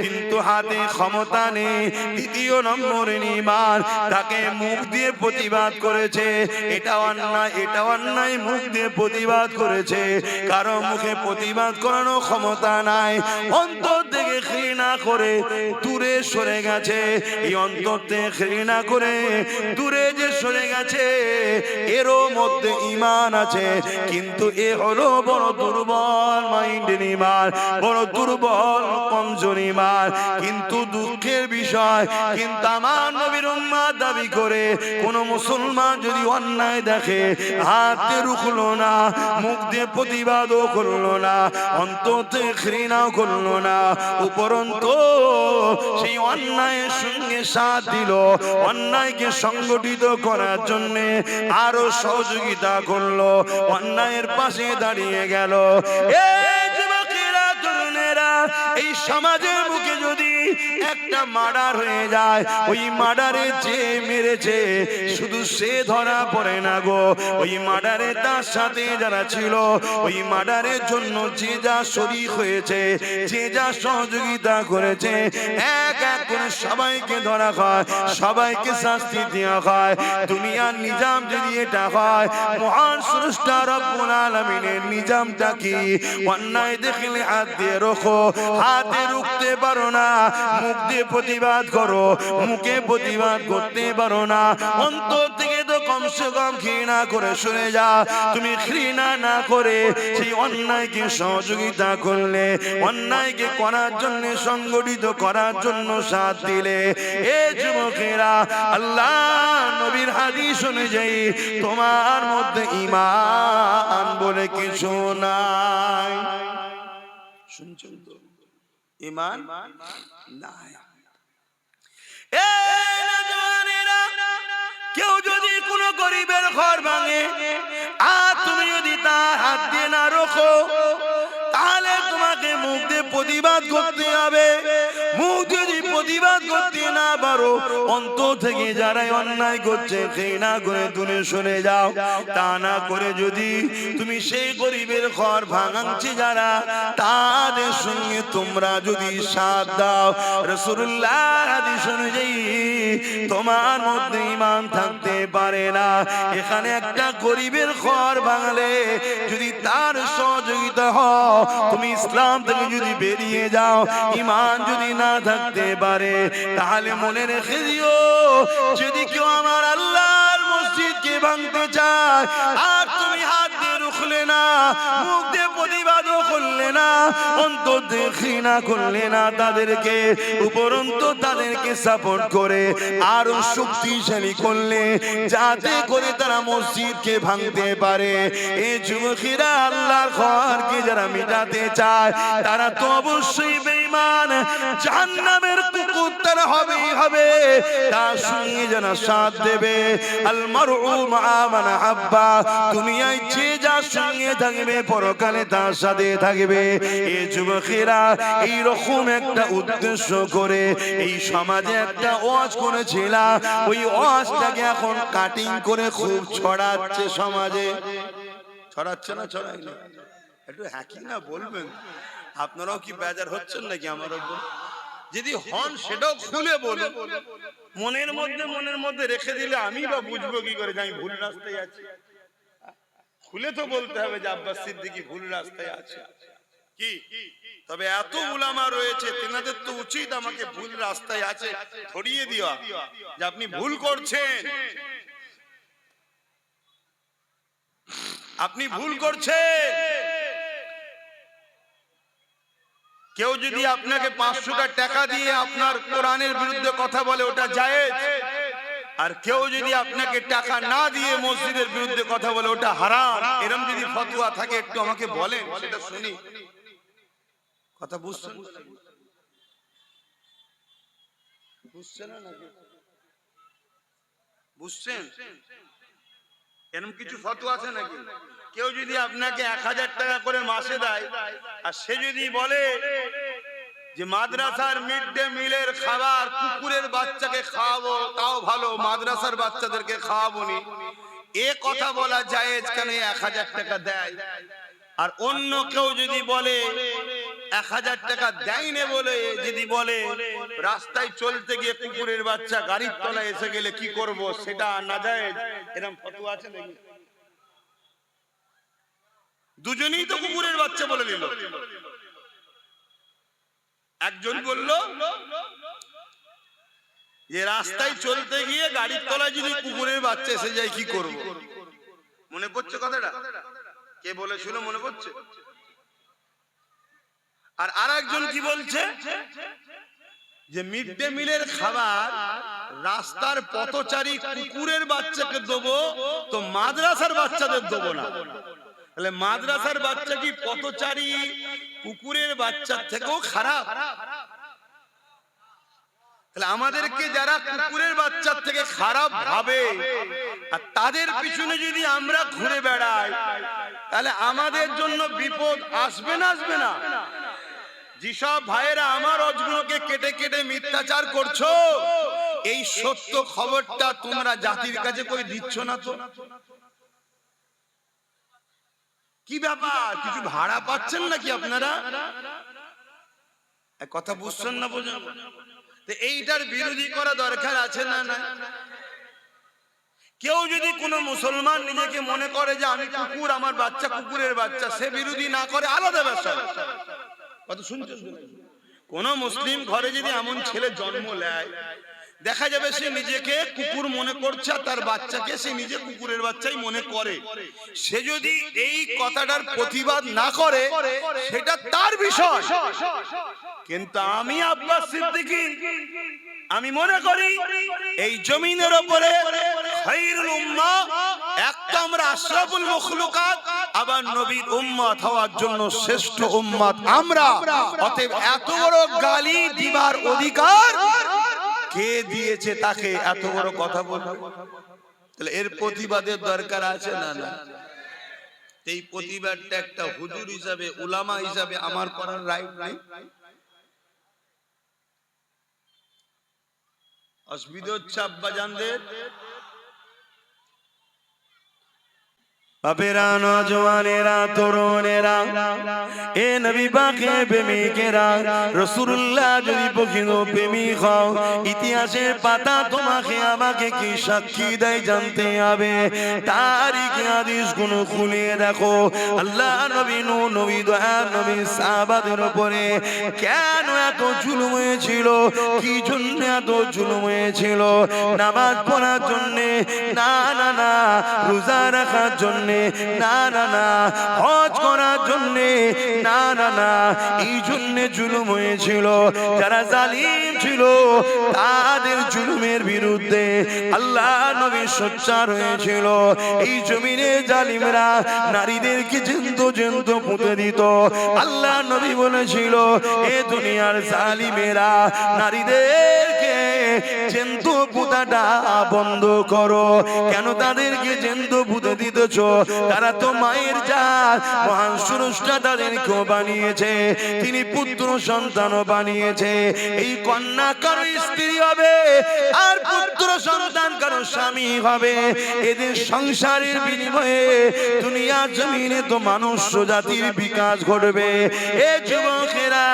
[SPEAKER 1] কিন্তু হাতে ক্ষমতা নেই। দ্বিতীয় নম্বর ইমান, তাকে মুখ দিয়ে প্রতিবাদ করেছে, এটা অন্যায়, এটা অন্যায়, মুখ দিয়ে প্রতিবাদ করেছে, কারো মুখে প্রতিবাদ করানোর ক্ষমতা নাই, অন্তর থেকে ঘৃণা করে দূরে সরে গেছে, এই অন্তর থেকে ঘৃণা করে দূরে যে সরে গেছে, এরও মধ্যে ঈমান আছে, কিন্তু এ হলো বড় দুর্বল মাইন্ডের ঈমান, বড় দুর্বল কমজোর ঈমান। কিন্তু দুঃখের বিষয়, কিন্তু আমার নবীর উম্মত দাবি করে কোন মুসলমান যদি অন্যায় দেখে হাতে রুখলো না, মুখ দিয়ে প্রতিবাদও করলো না, অন্তর থেকে ঘৃণাও করলো না, উপরন্তু সেই অন্যায়ের সঙ্গে সাথ দিল, অন্যায়কে সংগঠিত করার জন্য আরো সহযোগিতা করলো, অন্যায়ের পাশে দাঁড়িয়ে গেল। এই যুবকেরা, তরুণেরা, এই সমাজের বুকে যদি একটা মার্ডার হয়ে যায়, ওই মার্ডারে যে মেরেছে শুধু সে ধরা পড়ে না গো, ওই মার্ডারে তার সাথে যারা ছিল, ওই মার্ডারের জন্য যে যা শরীক হয়েছে, যে যা সহযোগিতা করেছে, এক এক করে সবাইকে ধরা হয়, সবাইকে শাস্তি দেওয়া হয়। দুনিয়ার নিজাম যদি এটা হয়, মহান স্রষ্টা রব্বুল আলামিনের নিজামটা কি? অন্যায় দেখলে হাত দিয়ে রোখো, হাতে রুখতে পারো না, মুখ দিয়ে প্রতিবাদ করো, মুখে প্রতিবাদ করতে পারো না, অন্তর থেকে তো কমসে কম ঘৃণা করে শুনে যা। তুমি ঘৃণা না করে সেই অন্যায়কে সহযোগিতা করলে, অন্যায়কে করার জন্য, সংগঠিত করার জন্য সাথ দিলে, এ যুবকেরা, আল্লাহ নবীর হাদিস অনুযায়ী তোমার মধ্যে ঈমান বলে কিছু নাই। শুনছেন তো? ঈমান নাই। কেউ যদি কোনো গরিবের ঘর ভাঙে আর তুমি যদি তার হাত দিয়ে না রোখো, তাহলে তোমাকে মুখ দিয়ে প্রতিবাদ করতে হবে। মুখ যদি প্রতিবাদ করতে না পারো, অন্তর থেকে যারাই অন্যায় করছে ঘৃণা করে দূরে সরে যাও। তা না করে যদি তুমি সেই গরিবের ঘর ভাঙাচ্ছে যারা, তাদের সঙ্গে তোমরা যদি সাথ দাও, রাসূলুল্লাহর হাদিস অনুযায়ী তোমার মধ্যে ঈমান থাকতে পারে না। এখানে একটা গরিবের ঘর ভাঙলে যদি তার সহযোগিতা হয়, তুমি ইসলাম থেকে যদি বেরিয়ে যাও, ঈমান যদি না থাকতে পারে, তাহলে মনে রেখে দিও, যদি কেউ আমার আল্লাহর মসজিদকে ভাঙতে চায় আর তুমি হাত দিয়ে রুখলে না, মুখ দিয়ে প্রতিবাদও করলে না, অন্তর দিয়ে ঘৃণা করলে না তাদেরকে, উপরন্তু তাদেরকে সাপোর্ট করে আরো শক্তিশালী করলে, যাতে করে তারা মসজিদকে ভাঙতে পারে। এই যুবকেরা আল্লাহর ঘরকে যারা মিটাতে চায়, তারা তো অবশ্যই বেঈমান, জাহান্নামের কুকুর তারা হবেই হবে। তার সঙ্গে যারা সাথ দেবে, আল মারউ মা মান হাব্বা, দুনিয়ায় যে যার সঙ্গে থাকবে পরকালে তার সাথে থাকবে। এই যুবকেরা এইরকম একটা উদ্দেশ্য করে এই সমাজে একটা ওয়াজ করেছিলাম, ওই ওয়াজটাকে এখন কাটিং করে খুব ছড়াচ্ছে সমাজে। ছড়াচ্ছে না? ছড়াই না? একটু হ্যাকি না বলবেন? আপনারাও কি বেজার হচ্ছেন নাকি আমার উপর? যদি হন সেটাও খুলে বলুন। মনের মধ্যে রেখে দিলে আমি বা বুঝবো কি করে যে আমি ভুল রাস্তায় আছি? খুলে তো বলতে হবে যে আব্বাস সিদ্দিকী ভুল রাস্তায় আছে। কি তবে এত উলামা রয়েছে, তেনাদের তো উচিত আমাকে ভুল রাস্তায় আছে ধরিয়ে দেওয়া, যে আপনি ভুল করছেন, আপনি ভুল করছেন। কেউ যদি আপনাকে 500 টাকা দিয়ে আপনার কোরআনের বিরুদ্ধে কথা বলে, ওটা জায়েজ। আর কেউ যদি আপনাকে টাকা না দিয়ে মসজিদের বিরুদ্ধে কথা বলে, ওটা হারাম। এরকম যদি ফতোয়া থাকে একটু আমাকে বলেন, সেটা শুনি। কথা বুঝছেন? বুঝছেন না? বুঝছেন? এরকম কিছু ফতোয়া আছে নাকি? কেউ যদি আপনাকে 1000 টাকা করে মাসে দেয়, আর সে যদি বলে যে মাদ্রাসার মিড ডে মিলের খাবার কুকুরের বাচ্চাকে খাওয়াবো, তাও ভালো, মাদ্রাসার বাচ্চাদেরকে খাওয়াবো নি, এ কথা বলা জায়েজ কেন? 1000 টাকা দেয়। আর অন্য কেউ যদি বলে 1000 টাকা দেয়নি বলে যদি বলে রাস্তায় চলতে গিয়ে কুকুরের বাচ্চা গাড়ির তলায় এসে গেলে কি করব, সেটা নাজায়েজ, এরকম ফতোয়া আছে নাকি? দুজনেই তো কুকুরের বাচ্চা বলে দিল। একজন বলল যে রাস্তায় চলতে গিয়ে গাড়ির তলায় যদি কুকুরের বাচ্চা এসে যায় কি করব? মনে পড়ছে কথাটা? কে বলেছিল মনে পড়ছে? আর আরেকজন কি বলছে যে মিড ডে মিলের খাবার রাস্তার পথচারী কুকুরের বাচ্চাকে দেবো, তো মাদ্রাসার বাচ্চাদের দেবো না। তাহলে মাদ্রাসার বাচ্চা কি পথচারী কুকুরের বাচ্চার থেকেও খারাপ? তাহলে আমাদেরকে যারা কুকুরের বাচ্চার থেকে খারাপ ভাবে আর তাদের পিছনে যদি আমরা ঘুরে বেড়াই, তাহলে আমাদের জন্য বিপদ আসবে না আসবে না? যেসব ভাইয়েরা আমার অজগুলোকে কেটে কেটে মিথ্যাচার করছো, এই সত্য খবরটা তোমরা জাতির কাছে কই দিচ্ছ না তো? কি ব্যাপার, কিছু ভাড়া পাচ্ছেন নাকি আপনারা? কথা বুঝছেন না? বোঝেন? এইটার বিরোধী করা দরকার আছে না? না। কেউ যদি কোনো মুসলমান নিজেকে মনে করে যে আমি কুকুর, আমার বাচ্চা কুকুরের বাচ্চা, সে বিরোধী না করে, আলাদা বিষয়। কত শুনছেন? কোন মুসলিম ঘরে যদি এমন ছেলে জন্ম নেয়, দেখা যাবে সে নিজেকে কুকুর মনে করছে আর তার বাচ্চাকে সে নিজে কুকুরের বাচ্চাই মনে করে। সে যদি এই কথাটার প্রতিবাদ না করে, সেটা তার বিষয়। কিন্তু আমি আব্বাস সিদ্দিকী, আমি মনে করি এই জমিনের উপরে খায়রুল উম্মাহ, একটা আমরা আশরাফুল মখলুকাত, আবার নবীর উম্মত হওয়ার জন্য শ্রেষ্ঠ উম্মত আমরা। অতএব এত বড় গালি দিবার অধিকার কে দিয়েছে তাকে এত বড় কথা বলবে? তাহলে এর প্রতিবাদের দরকার আছে না? না। এই প্রতিবাদটা একটা হুজুর হিসাবে, উলামা হিসাবে আমার করার রাইট নাই? অসুবিধা হচ্ছে আব্বাজানদের? বাপেরা, নওজওয়ানেরা, তরুণেরা, এ নবী পাকের প্রেমিকেরা, রাসূলুল্লাহ যদি প্রকৃত প্রেমিক হও, ইতিহাসের পাতা তোমাকে আমাকে কি সাক্ষী দেয় জানতে হবে। তারিখে হাদিস গুলো খুলে দেখো, আল্লাহ নবী, নবী, দয়ার নবী সাহাবাদের উপরে কেন এত জুলুম হয়েছিল? কি জন্য এত জুলুম হয়েছিল? নামাজ পড়ার জন্য না, না না। রোজা রাখার জন্য না, না না। হজ করার জন্য না, না না। এই জন্য জুলুম হয়েছিল। যারা জালিম ছিল তাদের জুলুমের বিরুদ্ধে আল্লাহ নবী সোচ্চার হয়েছিল। এই জমিনে জালিমরা নারীদেরকে জ্যান্ত জ্যান্ত পুঁতে দিত। আল্লাহ নবী বলেছিল, এ দুনিয়ার জালিমেরা নারীদেরকে জ্যান্ত পুঁতাটা বন্ধ করো। কেন তাদেরকে জ্যান্ত পুঁতে দিতেছ? তারা তো মায়ের জাত, মহান স্রষ্টা তাদেরকেও বানিয়েছে, তিনি পুত্র সন্তানও বানিয়েছে। এই কন্যা কারো স্ত্রী হবে আর পুত্র সন্তান কারো স্বামী হবে। এদের সংসারের বিনিময়ে দুনিয়া জমিনে তো মানুষ জাতির বিকাশ ঘটবে। এ যুবকেরা,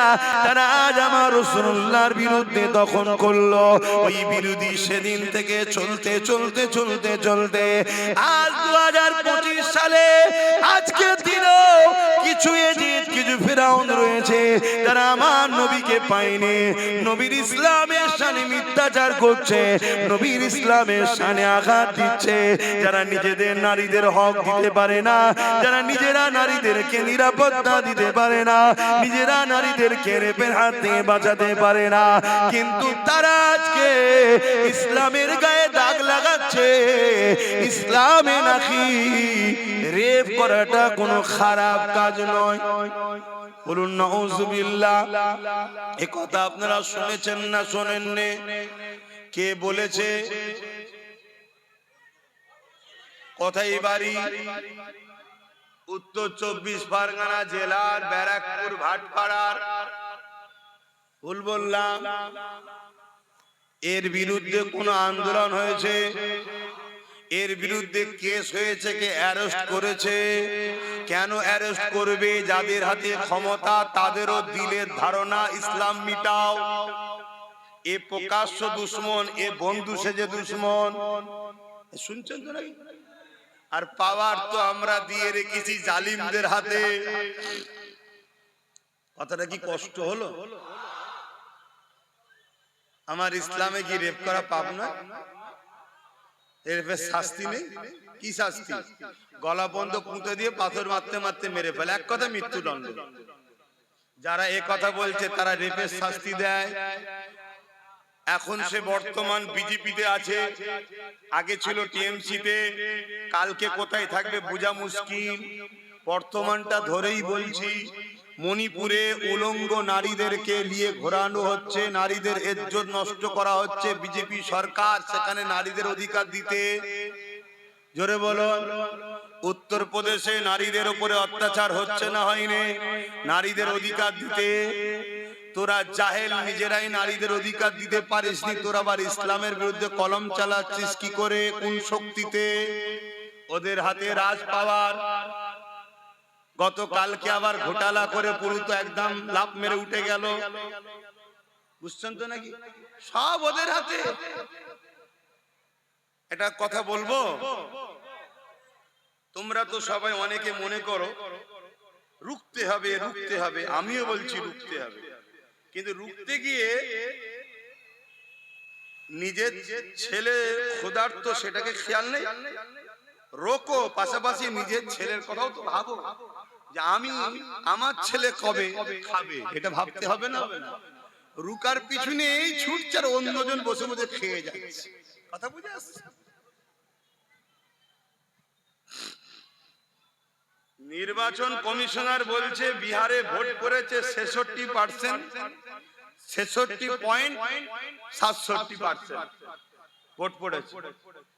[SPEAKER 1] তারা আজ আমার রাসূলুল্লাহর বিরুদ্ধে দখল করলো। ওই বিরোধী সেদিন থেকে চলতে চলতে চলতে চলতে আজ 2025 সালে আজকে দিনও কিছু এজিদ, কিছু ফেরাউন রয়েছে যারা আমার নবীকে পায়নি, নবীর ইসলামের শানে মিথ্যাচার করছে, নবীর ইসলামের শানে আঘাত দিচ্ছে। যারা নিজেদের নারীদের হক দিতে পারে না, যারা নিজেরা নারীদেরকে নিরাপত্তা দিতে পারে না, নিজেরা নারীদেরকে রেপের হাত থেকে বাঁচাতে পারে না, কিন্তু তারা আজকে ইসলামের গায়ে দাগ লাগাচ্ছে। ইসলামে নাকি রেপ করাটা কোনো খারাপ কাজ নয়। বলুন নাউযুবিল্লাহ। এই কথা আপনারা শুনেছেন না শোনেননি? কে বলেছে? কোথায় বাড়ি? উত্তর 24 পরগনা জেলার ব্যারাকপুর ভাটপাড়ার। ভুল বললাম? এর বিরুদ্ধে কোন আন্দোলন হয়েছে? এর বিরুদ্ধে কেস হয়েছে? কে অ্যারেস্ট করেছে? কেন অ্যারেস্ট করবে? যাদের হাতে ক্ষমতা তাদেরও দিলের ধারণা ইসলাম মিটাও। এ প্রকাশ্য দুশ্মন, এ বন্ধু সেজে দুশ্মন। শুনছেন তো নাকি? আর পাওয়ার তো আমরা দিয়ে রেখেছি জালিমদের হাতে। কথাটা কি কষ্ট হলো?
[SPEAKER 2] আমার ইসলামে কি রেপ করা পাপ না? রেপের শাস্তি নেই? কি শাস্তি? গলা বন্ধ পুঁতে দিয়ে পাথর মারতে মারতে মেরে ফেলে, এক কথা মৃত্যুদণ্ড। যারা এ কথা বলছে তারা রেপের শাস্তি দেয়। এখন সে বর্তমান বিজেপিতে আছে, আগে ছিল টিএমসিতে, কালকে কোথায় থাকবে বোঝা মুশকিল। বর্তমানটা ধরেই বলছি, মণিপুরে উলঙ্গ নারীদেরকে নিয়ে ঘোরানো হচ্ছে, নারীদের ইজ্জত নষ্ট করা হচ্ছে। বিজেপি সরকার সেখানে নারীদের অধিকার দিতে, জোরে বলো। উত্তরপ্রদেশে নারীদের উপরে অত্যাচার হচ্ছে না হয়নি? নারীদের অধিকার দিতে তোরা জাহেল, নিজেরাই নারীদের অধিকার দিতে পারিসনি, তোরা আবার ইসলামের বিরুদ্ধে কলম চালাচ্ছিস কি করে? কোন শক্তিতে? ওদের হাতে রাজ পাওয়ার। গতকালকে আবার ঘোটালা করে পুরো তো একদম লাভ মেরে উঠে গেল, বুঝছেন তো নাকি? সব ওদের হাতে। এটা কথা বলবো, তোমরা তো সবাই অনেকে মনে করো রুখতে হবে রুখতে হবে, আমিও বলছি রুখতে হবে, কিন্তু রুখতে গিয়ে নিজের ছেলে ক্ষুধার্ত সেটাকে খেয়াল নেই। রোকো, পাশাপাশি নিজের ছেলের কথাও তো ভাবো, যে আমি আমার ছেলে কবে খাবে, এটা ভাবতে হবে না? রুকার পিছনে এই ছুটছে আর অন্যজন বসে বসে খেয়ে যাচ্ছে। কথা বুঝে আসছে? নির্বাচন কমিশনার বলছে বিহারে ভোট করেছে 66%, 66.67% ভোট পড়েছে।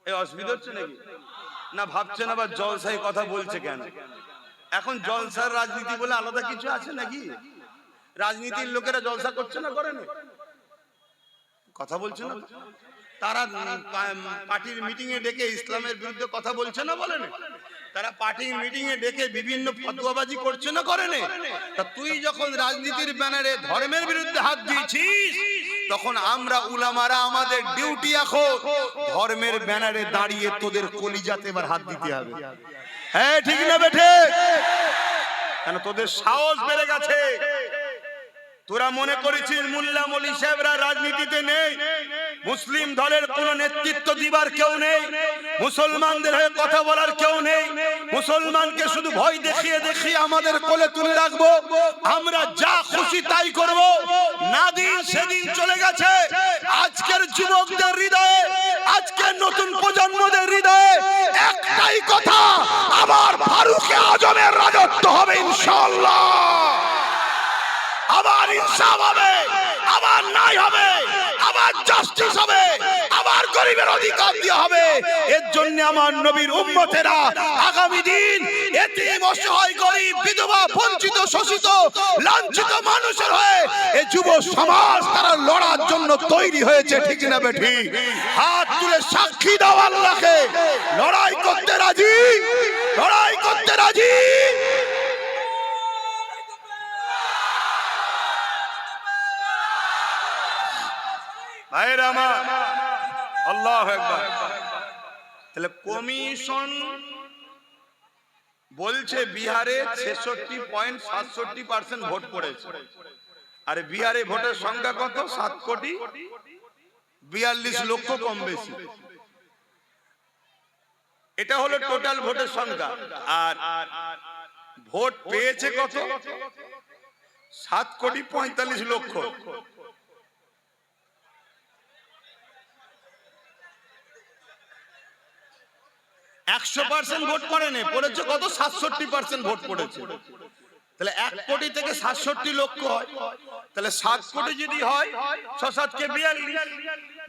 [SPEAKER 2] এই অসুবিধা হচ্ছে নাকি? না ভাবছেন আবার জলসাই কথা বলছে কেন? এখন জলসার রাজনীতি বলে আলাদা কিছু আছে নাকি? রাজনীতির লোকেরা জলসা করছে না, করে না? কথা বলছে না? তারা পার্টির মিটিং এ ডেকে ইসলামের বিরুদ্ধে কথা বলছে না, বলে না? তারা পার্টির মিটিং এ ডেকে বিভিন্ন ফতোয়াবাজি করছে না, করে না? তা তুই যখন রাজনীতির ব্যানারে ধর্মের বিরুদ্ধে হাত দিয়েছিস, তখন আমরা উলামারা আমাদের ডিউটি এখন ধর্মের ব্যানারে দাঁড়িয়ে তোদের কলিজাতে এবার হাত দিতে হবে। হ্যাঁ ঠিক না বেঠে? কেন তোদের সাহস বেড়ে গেছে। তোরা মনে করেছিস মোল্লা মলি সাহেবরা রাজনীতিতে নেই, মুসলিম দলের কোন নেতৃত্ব দিবার কেউ নেই, মুসলমানদের হয়ে কথা বলার কেউ নেই, মুসলমানকে শুধু ভয় দেখিয়ে দেখিয়ে আমাদের কোলে তুলে রাখবো, আমরা যা খুশি তাই করব। না দিন সেদিন চলে গেছে। আজকের যুবকদের হৃদয়ে, আজকের নতুন প্রজন্মদের হৃদয়ে একটাই কথা, আমার ফারুকে আজমের রাজত্ব হবে ইনশাআল্লাহ। আবার ইনসাফ হবে, আবার ন্যায় হবে, আবার জাস্টিস হবে, আবার গরিবের অধিকার দেওয়া হবে। এর জন্য আমার নবীর উম্মতেরা আগামী দিন এতিম, অসহায়, গরিব, বিধবা, বঞ্চিত, শোষিত, লাঞ্ছিত মানুষের হয়ে এই যুব সমাজ তারা লড়ার জন্য তৈরি হয়েছে। ঠিক না বেঠি? হাত তুলে সাক্ষী দাও আল্লাহকে, লড়াই করতে রাজি, লড়াই করতে রাজি। আল্লাহু আকবার। তাহলে কমিশন বলছে বিহারে 66.67% ভোট পড়েছে। আর বিহারে ভোটের সংখ্যা কত? 7,42,00,000 কম বেশি। এটা হলো টোটাল ভোটের সংখ্যা। আর ভোট পেয়েছে কত? 7,45,00,000। 100% ভোট পড়েনি, পড়েছে কত? 67% ভোট পড়েছে। তাহলে 1 কোটি থেকে 67 লক্ষ হয়, তাহলে 7 কোটি যদি হয় 6-7 কে 42,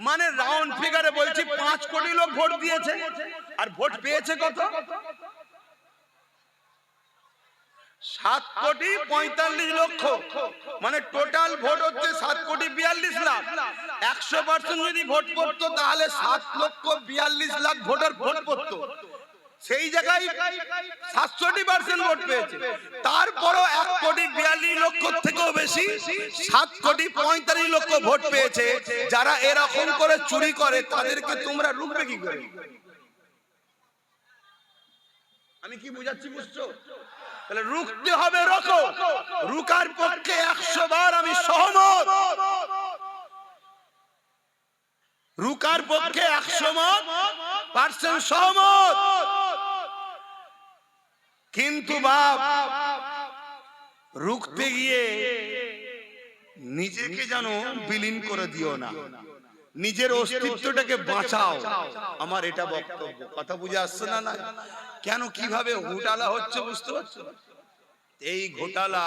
[SPEAKER 2] মানে রাউন্ড ফিগারে বলছি 5 কোটি লোক ভোট দিয়েছে। আর ভোট পেয়েছে কত? 7,45,00,000, মানে টোটাল ভোট হচ্ছে 7,42,00,000। 100% যদি ভোট পড়তো তাহলে 7,42,00,000 ভোটার ভোট পড়তো। সেই জায়গায় 67% ভোট পেয়েছে। তারপরও 1,42,00,000 থেকেও বেশি 7,45,00,000 ভোট পেয়েছে। যারা এরকম করে চুরি করে তাদেরকে তোমরা রুখবে কি করে? আমি কি বুঝাচ্ছি, বুঝছো? তাহলে রুখতে হবে, রোকো। রুকার পক্ষে 100 বার আমি সহমত। রুকার পক্ষে 100% সহমত, কিন্তু বাপ রুখতে গিয়ে নিজেকে যেন বিলীন করে দিও না, নিজের অস্তিত্বটাকে বাঁচাও। আমার এটা বক্তব্য। কথা বুঝে আসছে না? না কেন কিভাবে ঘোটালা হচ্ছে বুঝতে পারছো? এই ঘোটালা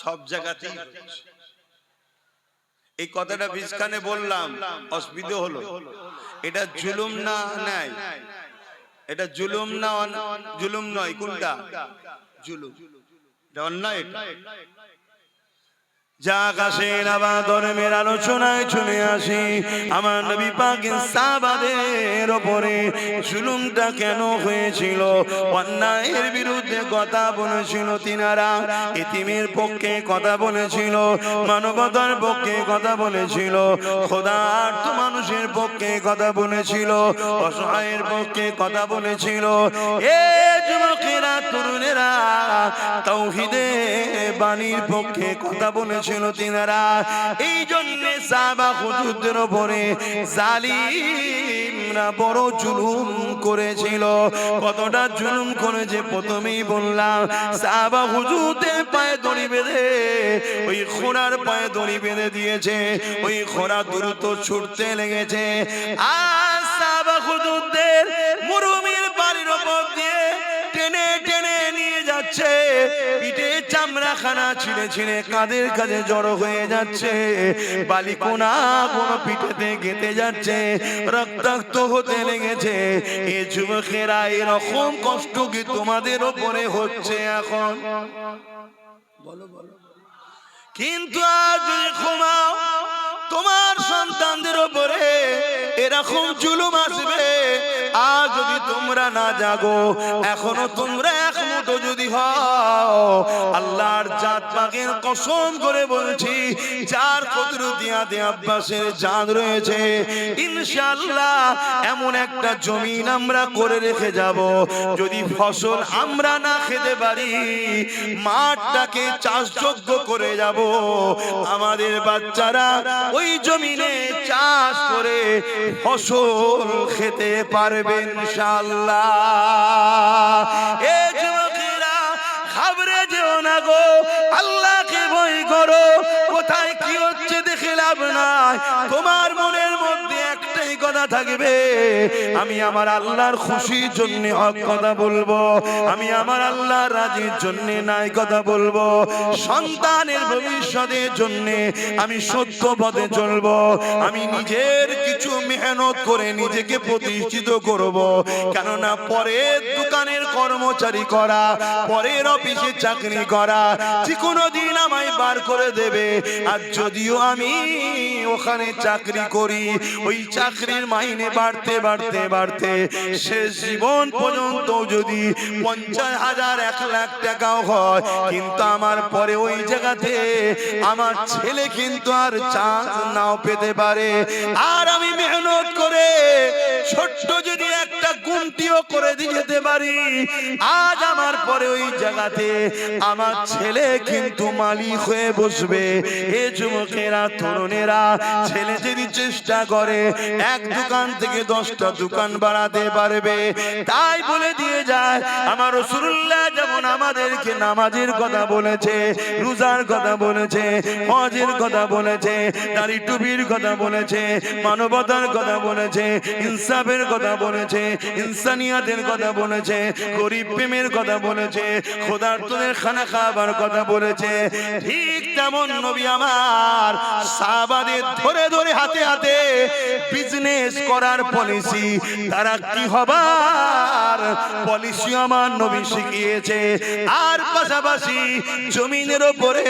[SPEAKER 2] সব জায়গাতেই হচ্ছে। এই কথাটা বিস্কানে বললাম, অসুবিধা হলো। এটা জুলুম না নাই, এটা জুলুম না, জুলুম নয়। কোনটা জুলুম? এটা অন্যায়। যা কাশের আবার ধর্মের আলোচনায় চলে আসি, আমার নবী পাকের সাহাবাদের উপরে জুলুমটা কেন হয়েছিল, অন্যায়ের বিরুদ্ধে কথা বলেছিল তিনারা, এতিমের পক্ষে কথা বলেছিল, মানবতার পক্ষে কথা বলেছিল, খোদার্থ মানুষের পক্ষে কথা বলেছিল, অসহায়ের পক্ষে কথা বলেছিল। এ যুবকেরা, তরুণেরা, তাওহীদের বাণীর পক্ষে কথা বলেছিল তিনারা। এই জন্য সাহাবা হুজুরদের উপরে জালিমরা বড় জুলুম করেছিল। কতটা জুলুম করেছে প্রথমেই বললাম। সাহাবা হুজুরদের পায়ে দড়ি বেঁধে, ওই ঘোড়ার পায়ে দড়ি বেঁধে দিয়েছে, ওই ঘোড়া দ্রুত ছুটতে লেগেছে। আর সাহাবা হুজুরদের মরুভূমির বাড়ির উপর দিয়ে টেনে টেনে নিয়ে যাচ্ছে, পিঠে চামড়া খানা ছিঁড়ে ছিঁড়ে কাঁধের কাছে জড়ো হয়ে যাচ্ছে, বালিকোনা কোনো পিঠেতে গেঁথে যাচ্ছে, রক্তাক্ত হতে লেগেছে। এ যুবকেরা, এরকম কষ্ট কি তোমাদের ওপরে হচ্ছে এখন? বলো বলো। কিন্তু আজ যদি ঘুমাও, তোমার সন্তানদের উপরে এরকম জুলুম আসবে। আজ যদি তোমরা না জাগো, এখনো তোমরা এক মুঠো যদি হও, আল্লাহর জাত পাকের কসম করে বলছি, যার কুদরতিয়াতে আব্বাসের জান রয়েছে, ইনশাআল্লাহ এমন একটা জমিন আমরা করে রেখে যাব, যদি ফসল আমরা না খেতে পারি, মাঠটাকে চাষযোগ্য করে যাব। আমাদের বাচ্চারা ওই জমিনে চাষ করে ফসল খেতে পারবে ইনশাআল্লাহ। এ যুবকেরা, ঘাবড়ে যেও না গো, আল্লাহকে ভয় করো। কোথায় কি হচ্ছে দেখে লাভ নাই, তোমার মনের মধ্যে একটাই কথা থাকবে, আমি আমার আল্লাহর খুশির জন্য হক কথা বলবো, আমি আমার আল্লাহর রাজির জন্য নাই কথা বলবো, সন্তানের ভবিষ্যতের জন্য আমি সত্য পথে চলবো, আমি নিজের কিছু মেহনত করে নিজেকে প্রতিষ্ঠিত করব। কেননা পরের দোকানের কর্মচারী করা, পরের অফিসে চাকরি করা, যে কোনো দিন আমায় বার করে দেবে। আর যদিও আমি ওখানে চাকরি করি, ওই চাকরির মাইনে বাড়তে বাড়তে বাড়তে শেষ জীবন পর্যন্ত যদি 50,000 1 লাখ টাকাও হয়, কিন্তু আমার পরে ওই জায়গাতে আমার ছেলে কিন্তু আর চান্স নাও পেতে পারে। আর আমি মেহনত করে ছোট্ট যদি একটা গুমটিও করে দিয়ে যেতে পারি, আজ আমার পরে ওই জায়গাতে আমার ছেলে কিন্তু মালিক হয়ে বসবে। এ যুবকেরা, তরুণেরা, ছেলে যদি চেষ্টা করে এক দোকান থেকে 10টা দোকান বাড়াতে পারবে। তাই বলে দিয়ে যায় আমার রাসূলুল্লাহ যেমন আমাদেরকে নামাজের কথা বলেছে, রোজার কথা বলেছে, হজের কথা বলেছে, দাড়ি টুপির কথা বলেছে, মানবতার কথা বলেছে, ইনসাফের কথা বলেছে, ইনসানিয়াতের কথা বলেছে, গরিব প্রেমের কথা বলেছে, খোদার্থদের খানা খাবার কথা বলেছে, ঠিক তেমন নবী আমার সাহাবাদের ধরে ধরে হাতে হাতে বিজনেস করার পলিসি, তারা কি হবার পলিসি আমার নবী শিখিয়েছে। আর পাশাপাশি জমিনের উপরে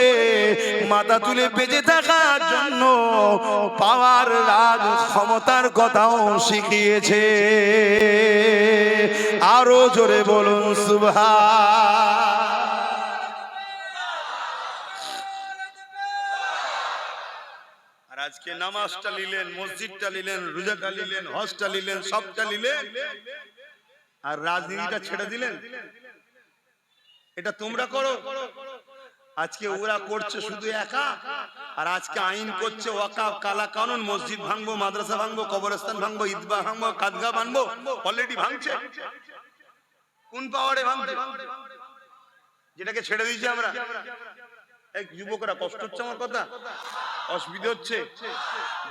[SPEAKER 2] মাথা তুলে বেঁচে থাকার জন্য পাওয়ার রাজ ক্ষমতার কথাও শিখিয়েছে। আরো জোরে বলুন সুবহান। আর আজকে নামাজটা নিলেন, মসজিদটা নিলেন, রোজাটা নিলেন, হজটা নিলেন, সবটা নিলেন, আর রাজনীতিটা ছেড়ে দিলেন। এটা তোমরা করো, আজকে ওরা করছে শুধু একা, আর আজকে আইন করছে ওয়াকাফ, কালা কানুন, মসজিদ ভাঙবো, মাদ্রাসা ভাঙবো, কবরস্থান ভাঙবো, ঈদগাহ ভাঙবো, কাদগা ভাঙবো। অলরেডি ভাঙছে। কোন পাওয়ারে ভাঙছে? যেটাকে ছেড়ে দিয়েছি আমরা। এক যুবকরা, কষ্ট হচ্ছে আমার কথা? অসুবিধা হচ্ছে?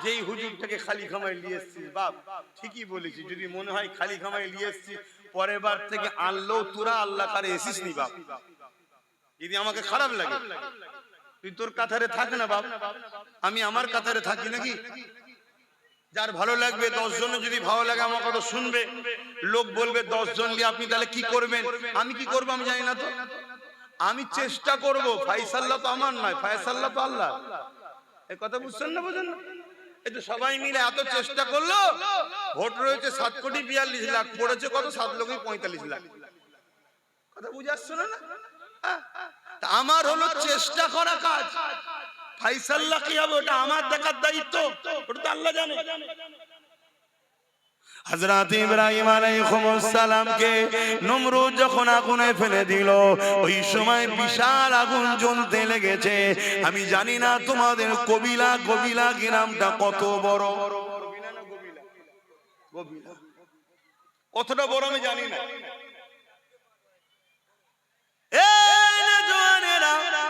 [SPEAKER 2] যেই হুজুরটাকে খালি খামায় নিয়ে এসছিস, বাপ ঠিকই বলেছি, যদি মনে হয় খালি খামায় নিয়ে এসছিস, পরের বার থেকে আনলেও তোরা আল্লাহ কারে এসিস নি বাপ। যদি আমাকে খারাপ লাগে, তুই তোর কাতারে থাক না বাপ, আমি আমার কাতারে থাকি নাকি? যার ভালো লাগবে, 10 জনে যদি ভালো লাগে আমার কথা শুনবে, লোক বলবে 10 জন নিয়ে আপনি তাহলে কি করবেন? আমি কি করবো আমি জানি না তো, আমি চেষ্টা করব। ফায়সাল্লাহ তো আমার নয়, ফায়সাল্লাহ তো আল্লাহ। এই কথা বুঝছেন না? বুঝেন না? এই তো সবাই মিলে এত চেষ্টা করলো, ভোট রয়েছে 7,42,00,000, পড়েছে কত? 7,45,00,000। কথা বুঝে আসছে না? তা আমার হলো চেষ্টা করা কাজ। ফায়সাল্লাহ কি হবে ওটা আমার দেখার দায়িত্ব, ওটা তো আল্লাহ জানে।
[SPEAKER 1] হযরত ইব্রাহিম আলাইহিস সালামকে নমরুদ যখন আগুনে ফেলে দিল, ওই সময় বিশাল আগুন জ্বলতে লেগেছে। আমি জানি না তোমাদের কবিলা গ্রামটা কত বড়,
[SPEAKER 2] কতটা বড় আমি জানি না।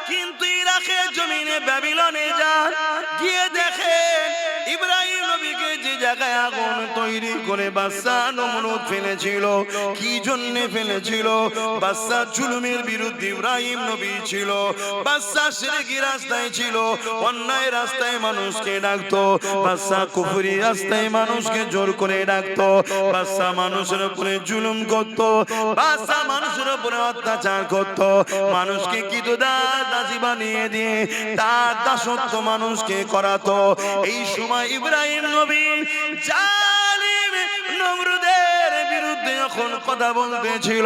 [SPEAKER 1] কিন্তু ইরাকের জমিনে ব্যাবিলনে যান, গিয়ে দেখেন ইব্রাহিম নবীকে যে জায়গায় আগুন তৈরি করে বাদশা নমরুদ ফেলেছিল, কি জন্য ফেলেছিল? বাদশা জুলুমের বিরুদ্ধে ইব্রাহিম নবী ছিল। বাদশা শিরকি রাস্তায় ছিল, অন্যায় রাস্তায় মানুষকে ডাকতো। বাদশা কুফরি রাস্তায় মানুষকে জোর করে ডাকতো। বাদশা মানুষের উপরে জুলুম করত, বাদশা মানুষের উপরে অত্যাচার করত, মানুষকে দাসী বানিয়ে দিয়ে তার দাসত্ব মানুষকে করাতো। এই সময় ইব্রাহিম নবী জালিম নমরুদের বিরুদ্ধে যখন কথা বলতেছিল,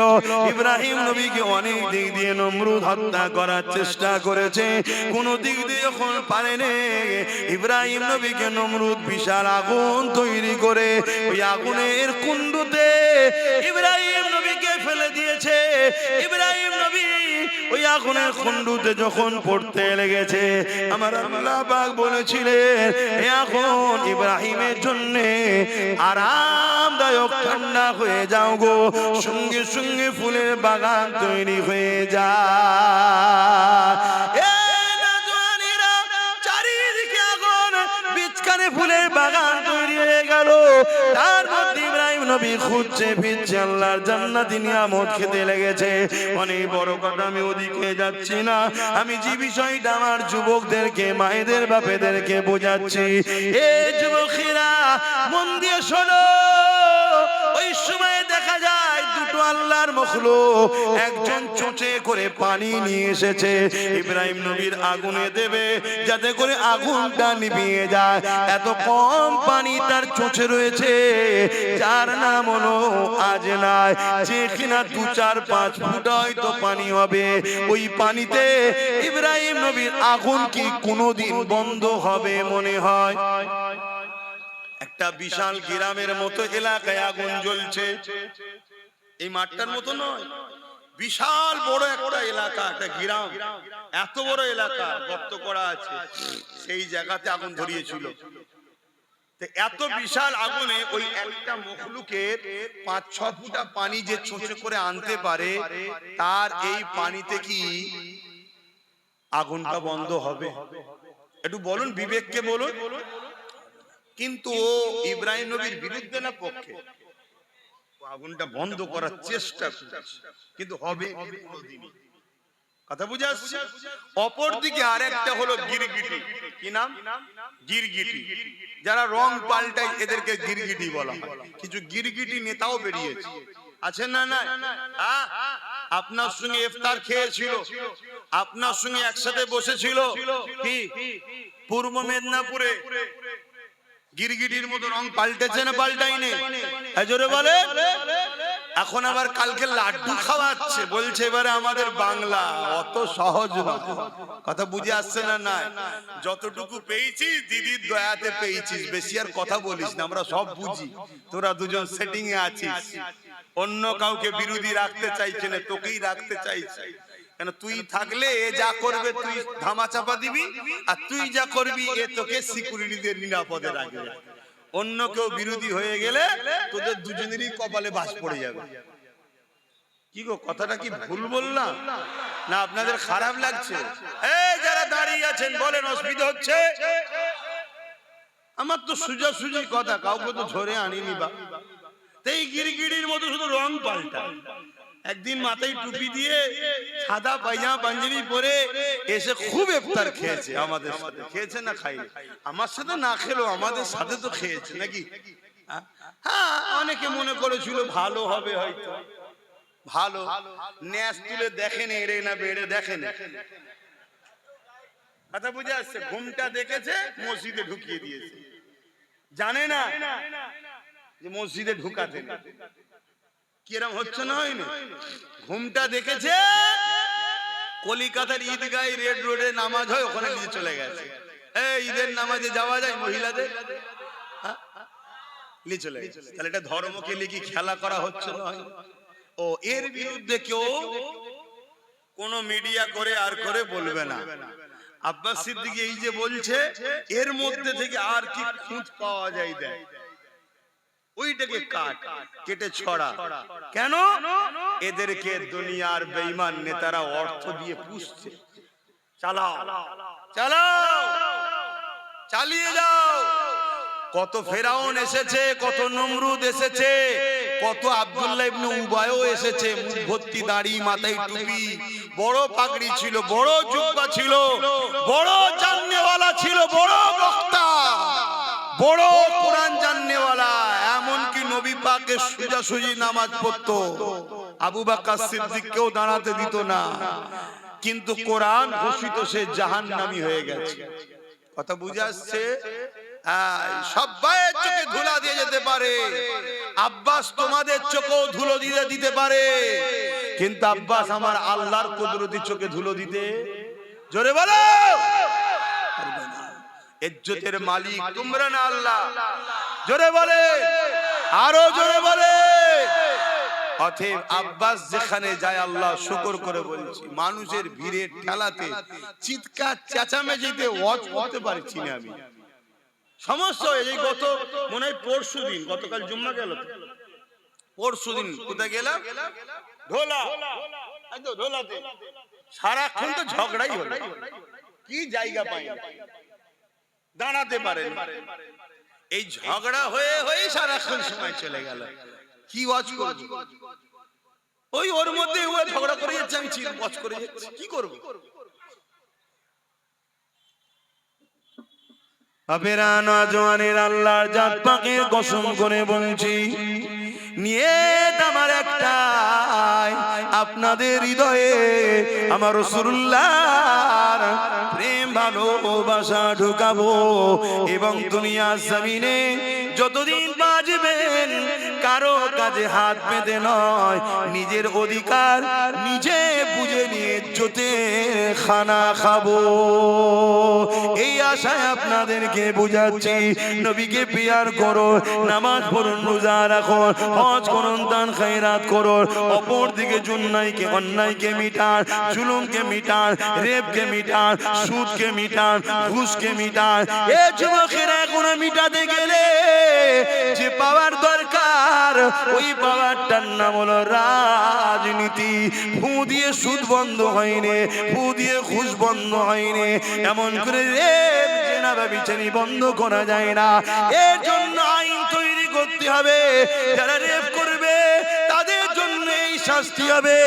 [SPEAKER 1] ইব্রাহিম নবীকে অনেক দিক দিয়ে নমরুদ হত্যা করার চেষ্টা করেছে, কোন দিক দিয়ে যখন পারেনি, ইব্রাহিম নবীকে নমরুদ বিশাল আগুন তৈরি করে ওই আগুনের কুণ্ডুতে ইব্রাহিম নবীকে ফেলে দিয়েছে। ইব্রাহিম নবী ওই আগুনের কুণ্ডুতে যখন পড়তে লেগেছে, আমার আল্লাহ পাক বলেছিলেন এই আগুন ইব্রাহিমের জন্য আরামদায়ক, ঠান্ডা হয়ে যাও গো। সঙ্গে সঙ্গে ফুলের বাগান তৈরি হয়ে যায়। চারিদিকে আগুন, বিচখানে ফুলের বাগান তৈরি হয়ে গেল। তার মধ্যে ইব্রাহিম নবী খুঁজছে ফিরছে, আল্লাহর জান্নাতি নিয়ামত খেতে লেগেছে। অনেক বড় কথা, আমি ওদিকে যাচ্ছি না, আমি যে বিষয়টা আমার যুবকদেরকে, মায়েদের বাপেদেরকে বোঝাচ্ছি, এ যুবকেরা মন দিয়ে শোনো। ওই সময় দেখা যায় দুটো আল্লাহর মখলুক, একজন চোঁচে করে পানি নিয়ে এসেছে, ইব্রাহিম নবীর আগুনে দেবে যাতে করে আগুনটা নিভিয়ে যায়। এত কম পানি তার চোঁচে রয়েছে, যার নাম হলো আজনাই, যে কিনা 2-4-5 ফুট হয়তো পানি হবে। ওই পানিতে ইব্রাহিম নবীর আগুন কি কোনোদিন বন্ধ হবে মনে হয়? একটা বিশাল গ্রামের মতো এলাকায় আগুন জ্বলছে, এই মাঠটার মতো নয়, বিশাল বড় একটা এলাকা, একটা গ্রাম, এত বড় এলাকা গর্ত করা আছে, সেই জায়গাতে আগুন ধরিয়েছিল। এত বিশাল আগুনে ওই একটা মখলুকের 5-6 ফুটা পানি যে চোঁচে করে আনতে পারে, তার এই পানিতে কি আগুনটা বন্ধ হবে? একটু বলুন, বিবেককে বলুন। কিন্তু ও ইব্রাহিম নবীর বিরুদ্ধে না পক্ষে, আগুনটা বন্ধ করার চেষ্টা করছে, কিন্তু হবে কোনদিনই। কথা বুঝে আসছে? অপরদিকে আরেকটা হলো গিরগিটি। কি নাম? গিরগিটি। যারা রং পাল্টায় এদেরকে গিরগিটি বলা হয়। কিছু গিরগিটি নেতাও বেরিয়েছে, আছেন না? না, আপনার সঙ্গে ইফতার খেয়েছিল, আপনার সঙ্গে একসাথে বসেছিল, কি পূর্ব মেদিনীপুরে গিরগিটির মতো রং পাল্টেছে না পাল্টাইনি? জোরে বলে। এখন আবার কালকে লাড্ডু খাওয়াচ্ছে, বলছে এবারে আমাদের বাংলা। অত সহজ না, কথা বুঝে আসছে না? না, যতটুকু পেয়েছিস দিদির দয়াতে পেয়েছিস, বেশি আর কথা বলিস না, আমরা সব বুঝি। তোরা দুজন সেটিং এ আছিস, অন্য কাউকে বিরোধী রাখতে চাইছে না, তোকেই রাখতে চাইছে।
[SPEAKER 2] কেন তুই থাকলে এ যা করবে তুই ধামা চাপা দিবি, আর তুই যা করবি এ তোকে সিকিউরিটি দিয়ে নিরাপদে রাখবে। অন্য কেউ বিরোধী হয়ে গেলে তোদের দুজনেরই কপালে বাস পড়ে যাবে। কি গো, কথাটা কি ভুল বললাম না আপনাদের খারাপ লাগছে? এই যারা দাঁড়িয়ে আছেন বলেন, অসুবিধা হচ্ছে? আমার তো সোজাসুজি কথা, কাউকে তো ধরে আনিনি বা এই গিরগিরির মতো শুধু রং পাল্টা। একদিন মাথায় টুপি দিয়ে সাদা পায়জামা পাঞ্জাবি পরে এসে খুব ইফতার খেয়েছে আমাদের সাথে। খেয়েছে না খাইনি? আমার সাথে না খেলো, আমাদের সাথে তো খেয়েছে নাকি? হ্যাঁ, অনেকে মনে করেছিল ভালো হবে, হয়তো ভালো ন্যাস তুলে দেখেন এড়ে না বেড়ে দেখেন। কথা বুঝে আসছে? ঘুমটা দেখেছে, মসজিদে ঢুকিয়ে দিয়েছে। জানে না যে মসজিদে ঢুকাতে কিরম হচ্ছে না হয়নি? ঘুমটা দেখেছে, কলিকাতার ঈদগাঁয় রেড রোডে নামাজ হয়, ওখানে নিয়ে চলে গেছে। এই ঈদের নামাজে যাওয়া যায় মহিলাদের? নিয়ে চলে গেছে। তাহলে এটা ধর্মকে নিয়ে কি খেলা করা হচ্ছে না? ও এর বিরুদ্ধে কেউ কোন মিডিয়া করে আর করে বলবে না। আব্বাস সিদ্দিকী এই যে বলছে, এর মধ্যে থেকে আর কি খুঁত পাওয়া যায় দেয়, ওইটাকে কেটে ছড়া। কেন? এদেরকে দুনিয়ার বেঈমান নেতারা অর্থ দিয়ে পুষছে। চালাও চালাও, চালিয়ে যাও। কত ফেরাউন এসেছে, কত নমরুদ এসেছে, কত আব্দুল্লাহ ইবনে উবায়ও এসেছে, মুখ ভর্তি দাড়ি, মাথায় টুপি, বড় পাগড়ি ছিল, বড় জুব্বা ছিল, বড় জাননেওয়ালা ছিল, বড় বক্তা, বড় কোরআন জাননেওয়ালা। এমনকি নবী পাকের সোজাসুজি নামাজ পড়তো, আবু বকর সিদ্দিককেও দাঁড়াতে দিত না। কিন্তু কোরআন ঘোষিত সে জাহান্নামী হয়ে গেছে। কথা বুঝে আসছে? সবাই চোখে ধুলা দিয়ে যেতে পারে, আব্বাস তোমাদের চোখেও ধুলো দিয়ে দিতে পারে, কিন্তু আব্বাস আমার আল্লাহর কুদরতি চোখে ধুলো দিতে, জোরে বলো, পারবে না। ইজ্জতের মালিক তোমরা না আল্লাহ। জোরে বলে, আরো জোরে বলে। অতএব আব্বাস যেখানে যায়, আল্লাহ শুকর করে বলছি, মানুষের ভিড়ে ঠেলাতে, চিৎকার চেঁচামেচিতে ওয়াজ করতে পারছি না আমি। সমস্যা এই গত মনে হয় পরশু দিন, গতকাল জুম্মা গেল, পরশু দিন কোথায় গেলাম? ঢোলা, ঢোলাতে সারাক্ষণ তো ঝগড়াই হলো, কি জায়গা পাই দাঁড়াতে পারেন। এই ঝগড়া হয়ে হয়ে সারাক্ষণ সময় চলে গেল। কি ওয়াজ করব? ওই ওর মধ্যে ও ঝগড়া করে যাচ্ছে, আমি ওয়াজ করে যাচ্ছি, কি করব?
[SPEAKER 1] আবেরা নওজওয়ানের আল্লাহর জাত পাকের কসম করে বলছি, নিয়ত আমার একটাই, আপনাদের হৃদয়ে আমার রাসূলুল্লাহর প্রেম ভালোবাসা ঢুকাবো, এবং দুনিয়ার জমিনে যতদিন বাঁচবেন কারো কাজে হাত পেতে নয়, নিজের অধিকার নিজে বুঝে নিয়ে ইজ্জতের খানা খাবো। এই আশায় আপনাদেরকে বুঝাচ্ছি, নবীকে পিয়ার করো, নামাজ পড়ুন, রোজা রাখুন, হজ করুন, দান খায়রাত করুন, অপর দিকে জুন্নাইকে অন্যায়কে মিটান, জুলুমকে মিটান, রেপকে মিটান, সুদকে মিটান, ঘুষকে মিটান। এ যুবকেরা এখন মিটাতে গেলে যে পাওয়ার দরকার, ওই পাওয়ারটার নাম হলো রাজনীতি। ফু দিয়ে সুদ বন্ধ হয়নি, ফু দিয়ে ঘুষ বন্ধ হয়নি, এমন করে রেপ জেনা ব্যভিচারী বন্ধ করা যায় না। এর জন্য আইন তৈরি করতে হবে, যারা রেপ করবে তাদের জন্য এই শাস্তি হবে,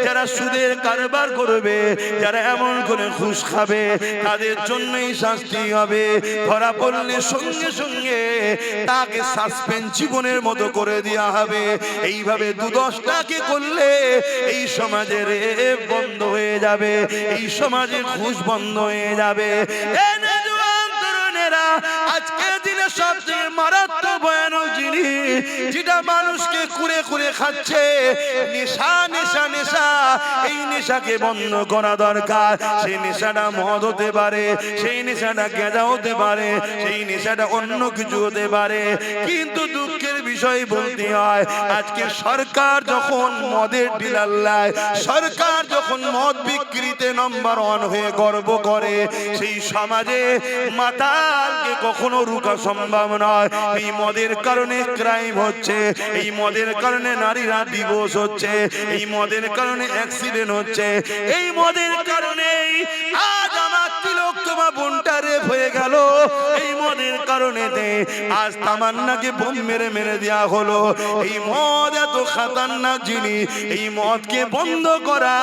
[SPEAKER 1] যারা সুদের কারবার করবে, যারা এমন করে ঘুষ খাবে তাদের জন্য এই শাস্তি হবে। ধরা পড়লে সঙ্গে সঙ্গে তাকে সাসপেন্ড জীবনের মতো করে দেওয়া হবে। এইভাবে ২-১০টাকে করলে এই সমাজে রেপ বন্ধ হয়ে যাবে, এই সমাজে ঘুষ বন্ধ হয়ে যাবে। আজকের দিনে সবচেয়ে মারাত্মক ভয়ানক জিনিস যেটা মানুষকে কুড়ে কুড়ে খাচ্ছে, নেশা নেশা নেশা। এই নেশাকে বন্ধ করা দরকার। সেই নেশাটা মদ হতে পারে, সেই নেশাটা গাঁজা হতে পারে, সেই নেশাটা অন্য কিছু হতে পারে, কিন্তু দুঃখের বিষয় বলতে হয় আজকে সরকার যখন মদের ডিলার লায়, সরকার যখন যখন মদ বিক্রিতে নাম্বার 1 হয়ে গর্ব করে, সেই সমাজে মাতালকে কখনো রুখা সম্ভব নয়। এই মদের কারণে ক্রাইম হচ্ছে, এই মদের কারণে নারীরা ডিভোর্স হচ্ছে, এই মদের কারণে অ্যাক্সিডেন্ট হচ্ছে, এই মদের কারণেই আজ আমার তিলোত্তমা বোনটা রেপ হয়ে গেল। এই মদের কারণে আজ তামান্নাকে বোম মেরে মেরে দেওয়া হলো। এই মদ এত খাতারনাক জিনিস, এই মদকে বন্ধ করা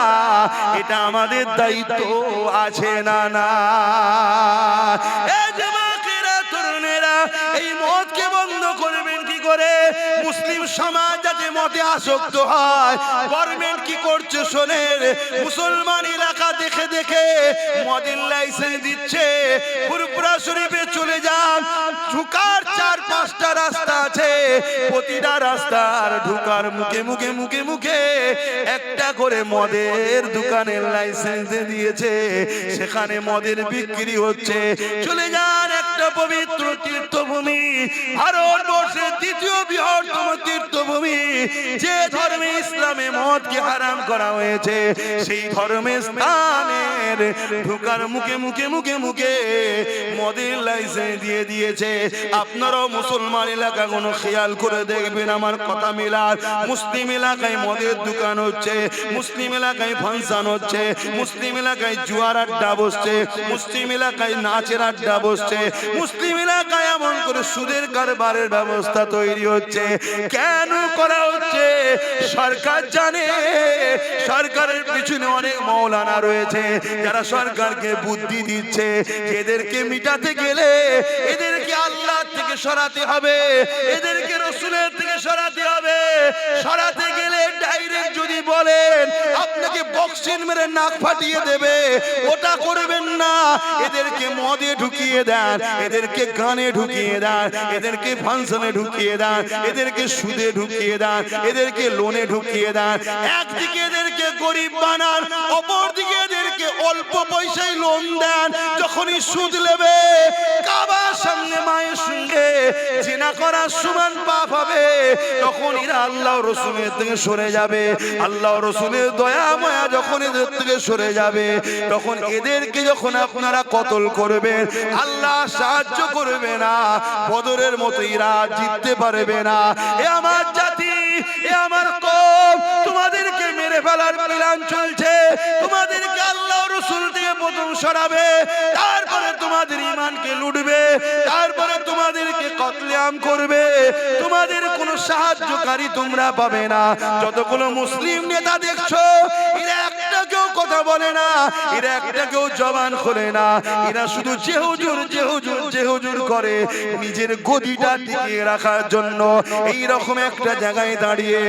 [SPEAKER 1] এটা আমাদের দায়িত্ব আছে না? না, এই যুবকেরা, তরুণেরা, এই মদকে বন্ধ করবেন কি করে? মুসলিম সমাজ যাতে মদে আসক্ত হয়, গভর্নমেন্ট কি করছে শোনেন। মুসলমান এলাকা দেখে দেখে মদের লাইসেন্স দিচ্ছে। ফুরফুরা শরীফে চলে যান, ঢুকার 4-5টা রাস্তা আছে, প্রতিটা রাস্তার ঢুকার মুখে মুখে মুখে মুখে একটা করে মদের দোকানের লাইসেন্স দিয়েছে, সেখানে মদের বিক্রি হচ্ছে। চলে যান একটা পবিত্র তীর্থভূমি, ভারতবর্ষের দ্বিতীয় বৃহত্তম তীর্থভূমি, যে ধর্মে ইসলামে মদকে হারাম করা হয়েছে, সেই ধর্মের স্থানের ঢুকার মুখে মুখে মুখে মুখে মদের লাইসেন্স দিয়ে দিয়েছে। আপনারাও মুসলমান এলাকা কোনো খেয়াল করে দেখবেন, আমার কথা মিলার। মুসলিম এলাকায় মদের দোকান হচ্ছে, মুসলিম এলাকায় ফাংশন হচ্ছে, মুসলিম এলাকায় জুয়ার আড্ডা বসছে, মুসলিম এলাকায় নাচের আড্ডা বসছে, মুসলিম এলাকায় এমন করে সুদের কারবারের ব্যবস্থা তৈরি হচ্ছে। কেন করা হচ্ছে? সরকার জানে, সরকারের পিছনে অনেক মৌলানা রয়েছে যারা সরকারকে বুদ্ধি দিচ্ছে, এদেরকে মিটাতে গেলে এদেরকে আল্লাহ থেকে সরাতে হবে, এদেরকে রসুলের থেকে সরাতে হবে। সরাতে গেলে ডাইরেক্ট যদি বলেন আপনাকে বক্সিং মেরে নাক ফাটিয়ে দেবে, ওটা করবেন না। এদেরকে মদে ঢুকিয়ে দেন, এদেরকে গানে ঢুকিয়ে দেন, এদেরকে ফাংশনে ঢুকিয়ে দেন, এদেরকে সুদে ঢুকিয়ে দেন, এদেরকে লোনে ঢুকিয়ে দেন। একদিকে এদেরকে গরিব বানান, অপরদিকে এদেরকে অল্প পয়সায় লোন দেন। যখনই সুদ নেবে, কাবার সামনে মায়ের সঙ্গে জিনা করার সমান পাপ হবে, তখন এরা আল্লাহ রসুলের থেকে সরে যাবে। আল্লাহ রসুলের দয়া মায়া যখন এদের থেকে সরে যাবে, তখন এদেরকে যখন আপনারা কতল করবেন, আল্লাহ সাহায্য করবে না। বদরের মতো এরা জিততে পারবে না। এ আমার জাতি, এ আমার কওম, তোমাদেরকে মেরে ফেলার প্ল্যান চলছে। তোমাদেরকে আল্লাহ রসুল থেকে প্রথম সরাবে, তারপরে তোমাদের ঈমানকে লুটবে, তারপরে তোমাদেরকে কতলেআম করবে। তোমাদের কোনো সাহায্যকারী তোমরা পাবে না। যতগুলো মুসলিম নেতা দেখছো, এরা একটা কেউ কথা বলে না, এরা একটা কেউ জবান খোলে না। এরা শুধু যে হুজুর যে হুজুর যে হুজুর করে নিজের গদিটা টিকিয়ে রাখার জন্য। এই রকম একটা জায়গায় দাঁড়িয়ে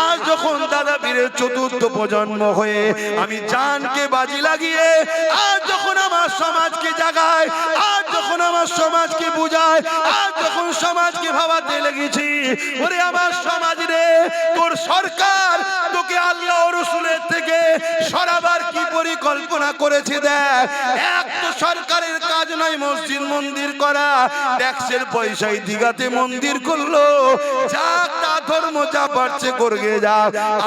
[SPEAKER 1] আজ যখন দাদা পীরের 4র্থ প্রজন্ম হয়ে আমি জানকে বাজি লাগিয়ে আজ যখন আমার সমাজকে জাগায়, আজ যখন আমার সমাজকে বুঝায়, আজ যখন সমাজকে ভাবাতে লেগেছি, ওরে আমার সমাজ রে, তোর সরকার তোকে আল্লাহ ও রসুলের থেকে সরাবার কি পরিকল্পনা করেছে দেখ। এক তো সরকারের কাজ নয় মসজিদ মন্দির করা, ট্যাক্সের পয়সায় দিঘাতে মন্দির করলো, যা তা ধর্ম যা পারছে করগে যা।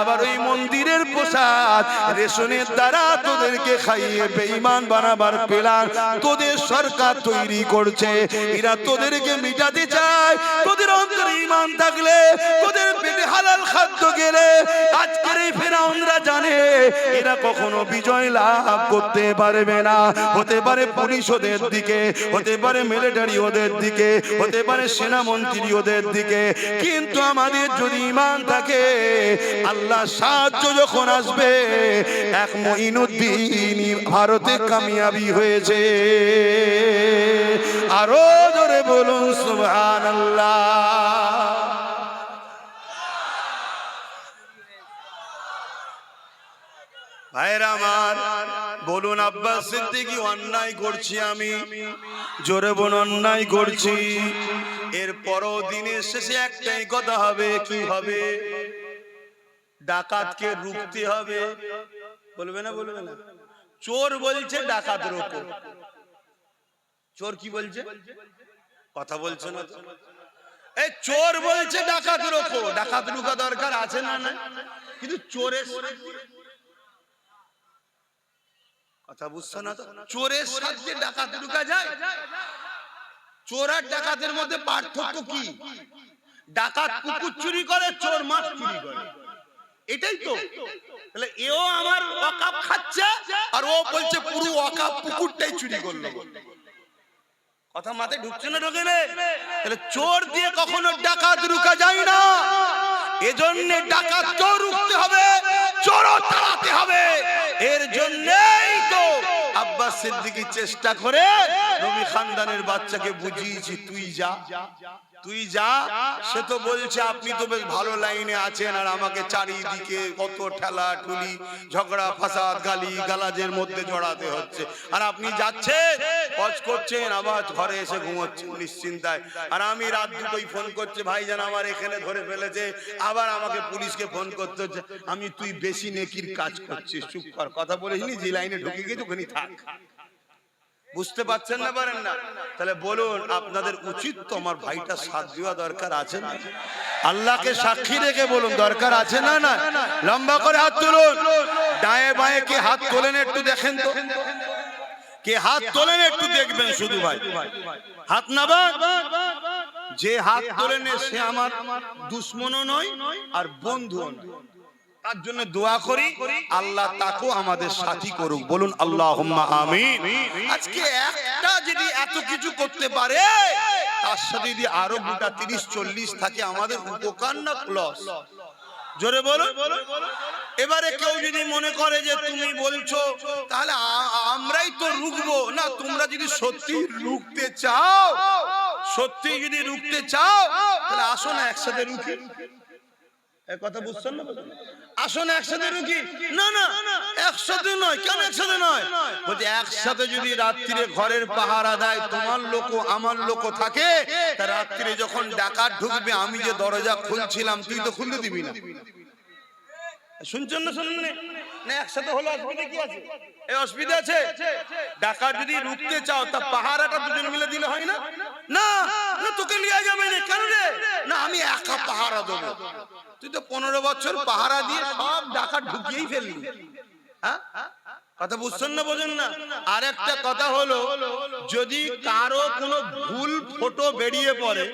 [SPEAKER 1] আবার ওই মন্দিরের প্রসাদ রেশনের দ্বারা তোদেরকে খাইয়ে বেঈমান বানাবার প্ল্যান তোদের সরকার তৈরি করছে। এরা তোদেরকে মিটাতে চায়। তোদের অন্তরে ঈমান থাকলে, তোদের পেটে হালাল খাদ্য গেলে, আজকের এই ফেরাউনরা জানে এরা কখনো বিজয় লাভ করতে পারবে না। হতে পারে পুলিশ ওদের দিকে, হতে পারে মিলিটারি ওদের দিকে, হতে পারে সেনামন্ত্রী ওদের দিকে, কিন্তু আমাদের যদি ঈমান থাকে, আল্লাহ সাহায্য যখন আসবে, এক মঈনুদ্দিন ভারতে কামিয়াবি হয়েছে। আরো জোরে বলুন সুবহানাল্লাহ। ভাইরা আমার, বলুন আব্বাস সিদ্দিকী অন্যায় করছি আমি, জোরে বলুন অন্যায় করছি। এরপরও দিনের শেষে একটাই কথা হবে, কি হবে? ডাকাতকে রুখতে হবে। বলবে না? বলবে না? চোর বলছে ডাকাত রোকো। চোর কি বলছে? কথা বলছে না তো। এই চোর বলছে ডাকাত রোকো। ডাকাত রুকা দরকার আছে না? না, কিন্তু চোরের
[SPEAKER 2] কথা বুঝছো না তো? চোরের সাথে ডাকাত ঢুকা যায়? চোর আর ডাকাতের মধ্যে পার্থক্য কি? ডাকাত কুকুর চুরি করে, চোর মাছ চুরি করে, এটাই তো। তাহলে এও আমার ওয়াকাফ খাচ্ছে আর ও বলছে পুরো ওয়াকাফ পুকুরটাই চুরি করলো। কথা মাথায় ঢুকছে না ঢোকে না? তাহলে চোর দিয়ে কখনো ডাকাত রুকা যায় না। এজন্য ডাকাতকেও রুখতে হবে, চোরও তাড়াতে হবে। এর জন্যই তো আব্বাস সিদ্দিকী চেষ্টা করে নবী খানদানের বাচ্চাকে বুঝিয়েছি, তুই যা, তুই যা। সে তো বলছে আপনি তো বেশ ভালো লাইনে আছেন, আর আমাকে চারিদিকে কত ঠেলা ঠুলি, ঝগড়া ফাসাদ, গালি গালাজের মধ্যে জড়াতে হচ্ছে, আর আপনি যাচ্ছেন হজ করছেন, আবার ঘরে এসে ঘুমোচ্ছেন নিশ্চিন্তায়। আর আমি রাত দুটোই ফোন করছে, ভাইজান আমার এখানে ধরে ফেলেছে, আবার আমাকে পুলিশকে ফোন করতে হচ্ছে। আমি তুই বেশি নেকির কাজ করছিস, চুপ কর, কথা বলিসনি, যে লাইনে ঢুকে গেছি ওখানে থাক। বুঝতে পারছেন না, পারেন না? তাহলে বলুন আপনাদের উচিত তো আমার ভাইটা সাথ দেওয়া দরকার আছে না? আল্লাহকে সাক্ষী রেখে বলুন দরকার আছে না? না, লম্বা করে হাত তুলুন। ডায়ে বায়ে কে হাত তোলেন একটু দেখেন তো, কে হাত তোলেন একটু দেখবেন শুধু ভাই, হাত নামান। যে হাত তোলেন সে আমার দুশ্মনও নয় আর বন্ধুও নয়। তার জন্য দোয়া করি আল্লাহ তাকেও আমাদের সাথী করুক, বলুন আল্লাহুম্মা আমিন। আজকে একটা যদি এত কিছু করতে পারে, তার সাথে যদি আরো গোটা 30-40 থাকে, আমাদের উপকার না লস? জোরে বলুন। এবারে কেউ যদি মনে করে যে তুমি বলছো তাহলে আমরাই তো রুখবো না, তোমরা যদি সত্যি রুখতে চাও, সত্যি যদি রুখতে চাও, তাহলে আসো না একসাথে রুখি। কথা বুঝছেন না? আসুন একসাথে রুখি। না না, একসাথে নয়। কেন একসাথে নয়? বলছে একসাথে যদি রাত্রিরে ঘরের পাহারা দেয়, তোমার লোক আমার লোক থাকে, তা রাত্রিরে যখন ডাকাত ঢুকবে, আমি যে দরজা খুলছিলাম তুই তো খুলতে দিবি না। শুনছেন না? শুনুন না, একসাথে হলো অসুবিধা কি আছে? এই অসুবিধা আছে? ডাকাত যদি রুখতে চাও, তা পাহারাটা দুজন মিলে দিলে হয় না? না না, তোকে লিয়া যাবে না। কেন রে? না, আমি একা পাহারা দেবো। তুই তো 15 বছর পাহারা দিয়ে সব ডাকাত ঢুকিয়েই ফেললি। হ্যাঁ, কথা বুঝছেন না? বোঝেন না? আর একটা কথা হলো, যদি কারো কোনো ভুল ফটো বেরিয়ে পড়ে,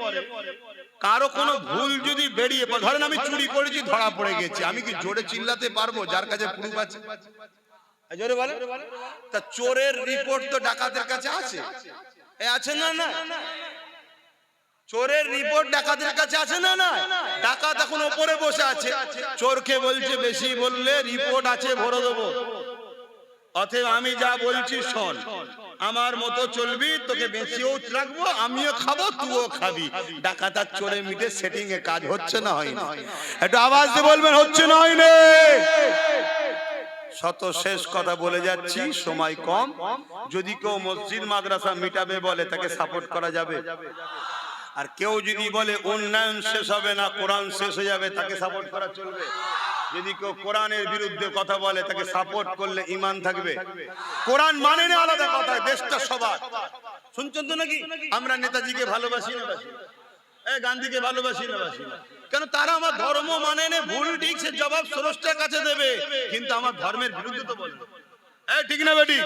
[SPEAKER 2] কারো কোনো ভুল যদি বেরিয়ে পড়ে, ধরেন আমি চুরি করেছি, ধরা পড়ে গেছি, আমি কি জোরে চিল্লাতে পারবো যার কাছে প্রুফ আছে? জোরে বলে। তা চোরের রিপোর্ট তো ডাকাতের কাছে আছে, আছে না? না, চোরের রিপোর্ট ডাকাতের কাছে আছে না? না, ডাকাত এখন উপরে বসে আছে, চোরকে বলছে বেশি বললে রিপোর্ট আছে ভরে দেবো, অতএব আমি যা বলছি শোন, আমার মতো চলবি, তোকে বেঁচেও রাখবো, আমিও খাবো, তুইও খাবি। ডাকাত আর চোরে মিটে সেটিং এ কাজ হচ্ছে না হয় না? একটু আওয়াজ দিয়ে বলবেন হচ্ছে না হয় না? শত শেষ কথা বলে যাচ্ছি, সময় কম। যদি কেউ মসজিদ মাদ্রাসা মিটাবে বলে, তাকে সাপোর্ট করা যাবে। আর কেউ যদি বলে উন্নয়ন শেষ হবে না, কোরআন শেষ হয়ে যাবে, তাকে সাপোর্ট করা চলবে। যদি কেউ কোরআনের বিরুদ্ধে কথা বলে, তাকে সাপোর্ট করলে ঈমান থাকবে। কোরআন মানে না আলাদা কথা, দেশটা সবার। শুনছেন তো নাকি? আমরা নেতাজিকে ভালোবাসি না বাসি, গান্ধীকে ভালোবাসি না বাসি, কেন? তারা আমার ধর্ম মানে না, ভুল ঠিক সে জবাব স্রষ্টার কাছে দেবে, কিন্তু আমার ধর্মের বিরুদ্ধে তো বলবে। ঠিক না বেটি?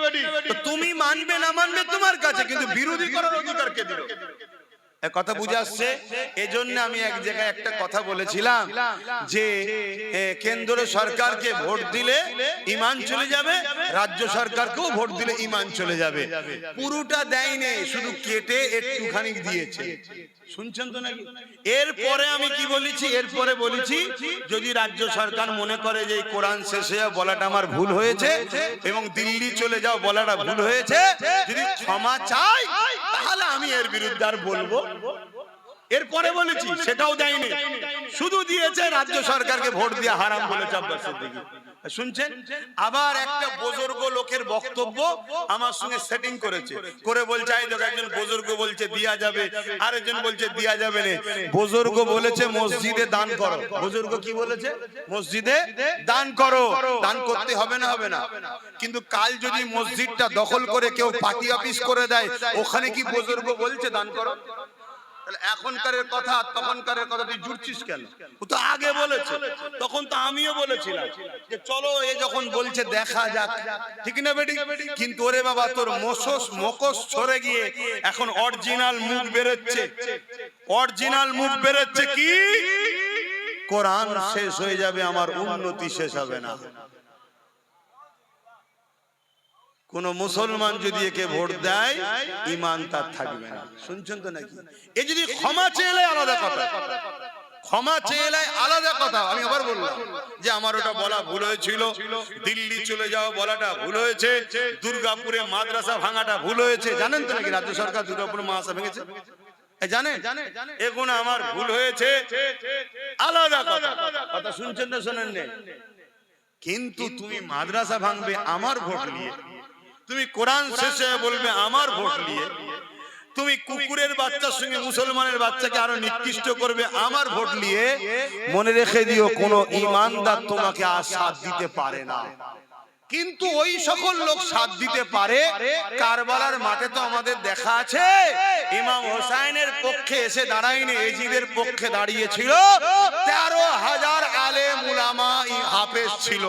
[SPEAKER 2] তুমি মানবে না মানবে তোমার কাছে, কিন্তু বিরোধী করার অধিকার কে দিল? কথা বুঝে আসছে? এজন্য আমি এক জায়গায় একটা কথা বলেছিলাম যে কেন্দ্র সরকারকে ভোট দিলে ঈমান চলে যাবে, রাজ্য সরকারকেও ভোট দিলে ঈমান চলে যাবে। পুরোটা দেয়নি, শুধু কেটে একটুখানি দিয়েছে। শুনছেন তো নাকি? এরপরে আমি কি বলেছি? এরপরে বলেছি, যদি রাজ্য সরকার মনে করে যে কোরআন শেষে বলাটা আমার ভুল হয়েছে এবং দিল্লি চলে যাও বলাটা ভুল হয়েছে, যদি ক্ষমা চাই, তাহলে আমি এর বিরুদ্ধে আর বলবো। এরপরে বলেছি, সেটাও দেয়নি, শুধু দিয়েছে রাজ্য সরকারকে ভোট দিয়ে হারাম বলেছে আব্বাস সিদ্দিকী। শুনছেন? আবার একটা বুজুর্গ লোকের বক্তব্য আমার সঙ্গে সেটিং করেছে, করে বলছে একজন বুজুর্গ বলছে দিয়া যাবে, আরেকজন বলছে দিয়া যাবে না। বুজুর্গ বলেছে মসজিদে দান করো। বুজুর্গ কি বলেছে? মসজিদে দান করো। দান করতে হবে না? হবে না। কিন্তু কাল যদি মসজিদটা দখল করে কেউ পার্টি অফিস করে দেয়, ওখানে কি বুজুর্গ বলছে দান করো? তাহলে এখনকারের কথা আর তখনকারের কথা তুই জুড়ছিস কেন? ও তো আগে বলেছে, তখন তো আমিও বলেছিলাম যে চলো এ যখন বলছে দেখা যাক, ঠিক না বেটি? কিন্তু ওরে বাবা তোর মুখোশ সরে গিয়ে এখন অরিজিনাল মুখ বেরোচ্ছে। অরিজিনাল মুখ বেরোচ্ছে কি? কোরআন শেষ হয়ে যাবে, আমার উন্নতি শেষ হবে না। কোন মুসলমান যদি একে ভোট দেয় ঈমান তার থাকবে না। শুনছেন তো নাকি? এ যদি ক্ষমা চেয়ে আলাদা কথা, ক্ষমা চেয়ে আলাদা কথা। আমি আবার বললাম যে আমার ওটা বলা ভুল হয়েছিল, দিল্লি চলে যাও বলাটা ভুল হয়েছে, দুর্গাপুরে মাদ্রাসা ভাঙাটা ভুল হয়েছে। জানেন তো নাকি রাজ্য সরকার দুর্গাপুরে মাদ্রাসা ভেঙেছে? জানেন? এগুলো আমার ভুল হয়েছে, আলাদা কথা। কথা শুনছেন না শোনেন না? কিন্তু তুমি মাদ্রাসা ভাঙবে আমার ভোট নিয়ে, তুমি কোরআন শেষে বলবে আমার ভোট নিয়ে, তুমি কুকুরের বাচ্চার সঙ্গে মুসলমানের বাচ্চাকে আরো নিকৃষ্ট করবে আমার ভোট নিয়ে, মনে রেখে দিও কোন ঈমানদার তোমাকে আর সাথ দিতে পারে না। কিন্তু ওই সকল লোক সাথ দিতে পারে। কারবালার মাঠে তো আমাদের দেখা আছে, ইমাম হোসাইনের পক্ষে এসে দাঁড়ায়নি, এজিদের পক্ষে দাঁড়িয়েছিল 13,000 আলেম উলামা হাফেজ ছিল।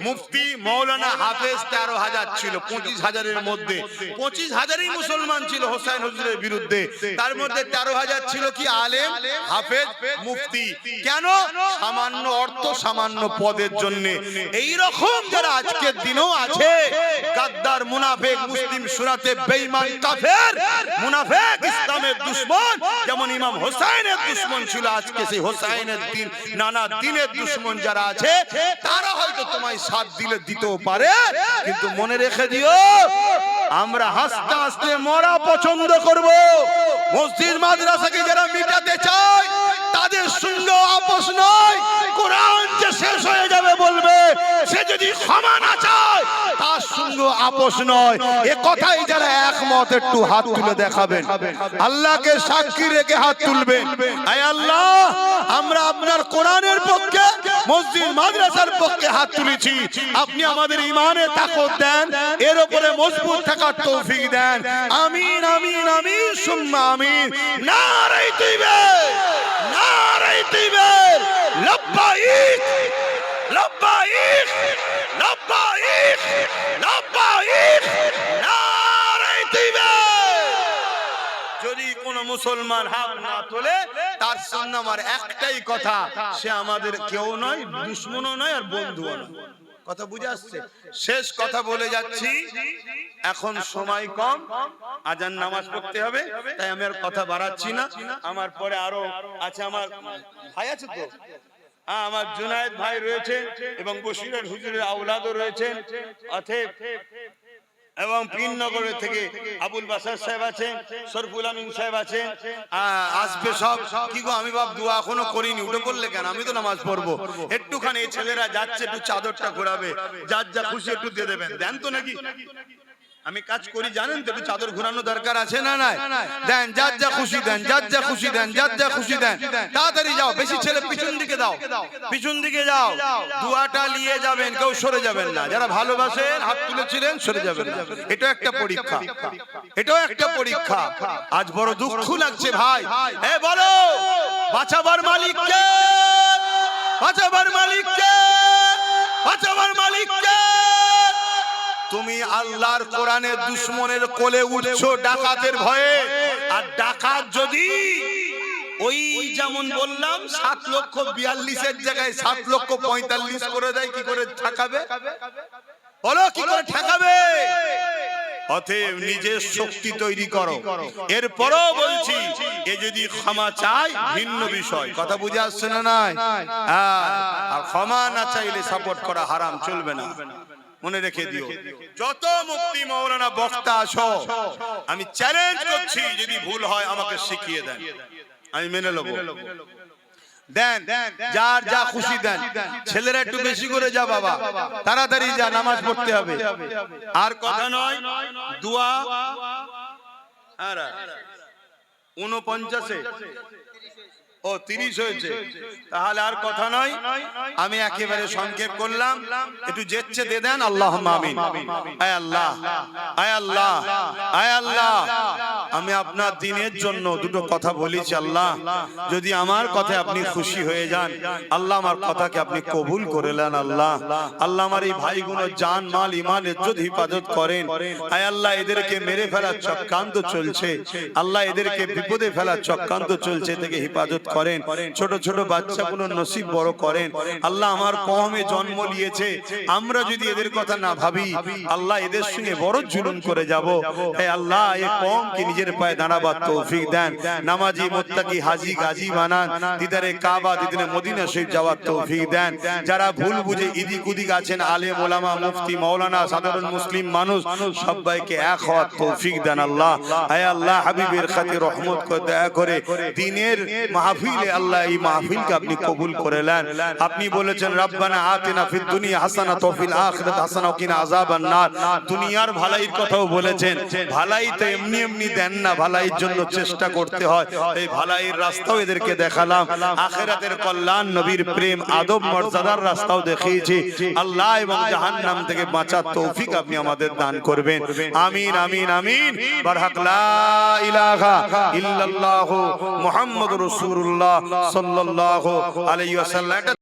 [SPEAKER 2] মুফতি মৌলানা হাফেজ 13,000 ছিল। 25,000-এর মধ্যে 25,000ই মুসলমান ছিল হোসাইন হুজুরের বিরুদ্ধে। তার মধ্যে 13,000 ছিল কি আলেম, হাফেজ, মুফতি। কেন? সামান্য অর্থ, সামান্য পদের জন্য। এই রকম যারা আজকের দিনও আছে, গাদ্দার, মুনাফিক, মুসলিম সুরাতে বেঈমান, কাফের, মুনাফিক, ইসলামের দুশমন, যেমন ইমাম হোসাইনের দুশমন ছিল, আজকে সেই হোসাইনের দিন নানা দিনের দুশমন যারা আছে, তারা হয়তো তোমায় সাথ দিলে দিতেও পারে। কিন্তু মনে রেখে দিও, আমরা হাসতে হাসতে মরা পছন্দ করব। মসজিদ মাদ্রাসাকে যারা মিটাতে চায় তাদের সঙ্গে আপোষ নয়। কোরআন যে শেষ হয়ে যাবে বলবে, সে যদি ক্ষমা না চায় তার সঙ্গে আপোষ নয়। এ কথাই যারা একমত একটু হাত তুলে দেখাবেন, আল্লাহকে সাক্ষী রেখে হাত তুলবেন। আয় আল্লাহ, আমরা আপনার কোরআনের পক্ষে, মসজিদ মাদ্রাসার পক্ষে হাত তুলেছি। আপনি আমাদের ঈমানে তাকত দেন, এর উপরে মজবুত থাকার তৌফিক দেন। আমিন আমিন আমিন সুম্মা আমিন। নারে তাকবীর, নারে তাকবীর, লব্বাইক লব্বাইক লব্বাইক লব্বাইক, নারে তাকবীর। যদি কোন মুসলমান হাত না তোলে তার সামনে আমার একটাই কথা, সে আমাদের কেউ নয়, দুশমনও নয়, আর বন্ধুও নয়। কথা বুঝে আসছে? শেষ কথা বলে যাচ্ছি, এখন সময় কম, আজান নামাজ পড়তে হবে, তাই আমি আর কথা বাড়াচ্ছি না। আমার পরে আরো আছে, আমার ভাই আছে তো, আমার জুনায়েদ ভাই রয়েছে এবং বশিরের হুজুরের আওলাদও রয়েছেন, অতএব এবং পিননগরের থেকে আবুল বাসার সাহেব আছেন, শরফুল আমিন সাহেব আছেন, আসবে সব। কি গো, আমি বাপ দোয়া এখনো করিনি, উঠে পড়লে কেন? আমি তো নামাজ পড়বো। একটুখানি এই ছেলেরা যাচ্ছে, একটু চাদরটা ঘোরাবে, যার যা খুশি একটু দিয়ে দেবেন। দেন তো নাকি? আমি কাজ করি জানেন তো, একটু চাদর ঘোরানো দরকার আছে না? নাই? দেন, যার যা খুশি দেন, যার যা খুশি দেন, যার যা খুশি দেন। তাড়াতাড়ি যাও, বেশি ছেলে পিছন দিকে দাও, পিছন দিকে যাও। দুয়াটা নিয়ে যাবেন, কেউ সরে যাবেন না। যারা ভালোবাসেন হাত তুলেছিলেন, সরে যাবেন না। এটা একটা পরীক্ষা, এটাও একটা পরীক্ষা। আজ বড় দুঃখ লাগছে ভাই। এ বলো, বাঁচাবার মালিক কে? বাঁচাবার মালিক কে? বাঁচাবার মালিক কে? তুমি আল্লাহর কোরআনের দুশমনের কোলে উঠছো ডাকাতের ভয়ে। আর ডাকাত যদি ওই যেমন বললাম 7,42,000-এর জায়গায় 7,45,000 করে দেয়, কি করে ঠেকাবে? বলো, কি করে ঠেকাবে? অতএব নিজের শক্তি তৈরি করো। এরপরও বলছি, এ যদি ক্ষমা চায় ভিন্ন বিষয়। কথা বুঝে আসছে না? নাই? আর ক্ষমা না চাইলে সাপোর্ট করা হারাম, চলবে না। মনে রেখে দিও, যত মুফতি মৌলানা বক্তা আছো, আমি চ্যালেঞ্জ করছি, যদি ভুল হয় আমাকে শিখিয়ে দেন, আমি মেনে নেব। দেন, যার যা খুশি দেন। ছেলেরা একটু বেশি করে যা বাবা, তাড়াতাড়ি যা, নামাজ পড়তে হবে। আর কথা নয়, দোয়া 49-এ ও 30 হয়েছে, তাহলে আর কথা নয়, আমি একেবারে সংক্ষেপ করলাম, একটু জেচ্ছে দিয়ে দেন। আল্লাহুম্মা আমিন। আয় আল্লাহ, আয় আল্লাহ, আয় আল্লাহ, আমি আপনার দ্বীনের জন্য দুটো কথা বলেছি আল্লাহ, যদি আমার কথায় আপনি খুশি হয়ে যান আল্লাহ, আমার কথাকে আপনি কবুল করে নেন আল্লাহ। আল্লাহ আমার এই ভাইগুলো জান মাল ঈমান ইজ্জত হিফাজত করেন। আয় আল্লাহ, এদেরকে মেরে ফেলার চক্রান্ত চলছে আল্লাহ, এদেরকে বিপদে ফেলার চক্রান্ত চলছে থেকে হিফাজত করেন। ছোট ছোট বাচ্চাগুলো নসিব বড় করেন আল্লাহ। আমার কওমে জন্ম নিয়েছে, আমরা যদি এদের কথা না ভাবি আল্লাহ, এদের সঙ্গে বড় জুলুম করে যাব। হে আল্লাহ, এই কওমকে নিজের পায়ে দাঁড়াবার তৌফিক দেন, নামাজি মুত্তাকি হাজী গাজী বানান, দিদারে কাবা দিদারে মদিনা শরীফ যাওয়ার তৌফিক দেন। যারা ভুল বুঝে ইদিক উদিক আছেন, আলেম ওলামা মুফতি মাওলানা সাধারণ মুসলিম মানুষ সবাইকে এক হওয়ার তৌফিক দেন আল্লাহ। হে আল্লাহ, হাবিবের খাতির রহমত করে দয়া করে দ্বীনের মাহফিলে আল্লাহ, এই মাহফিলকে আপনি কবুল করে নেন। আপনি বলেছেন রব্বানা আতিনা ফিদ দুনিয়া হাসানাত ওয়া ফিল আখিরাতি হাসানাত ওয়া কিনা আযাবান নার। দুনিয়ার ভালাইয়ের কথাও বলেছেন, ভালাই তো এমনি এমনি দেন না, ভালাইয়ের জন্য চেষ্টা করতে হয়। এই ভালাইয়ের রাস্তাও এদেরকে দেখালাম, আখিরাতের কল্যাণ, নবীর প্রেম, আদব মর্যাদার রাস্তাও দেখিয়েছি আল্লাহ, এবং জাহান্নাম থেকে বাঁচার তৌফিক আপনি আমাদের দান করবেন। আমিন আমিন আমিন। বারহাক লা ইলাহা ইল্লাল্লাহু মুহাম্মাদুর রাসূলুল্লাহ সাল্লাল্লাহু আলাইহি ওয়াসাল্লাম।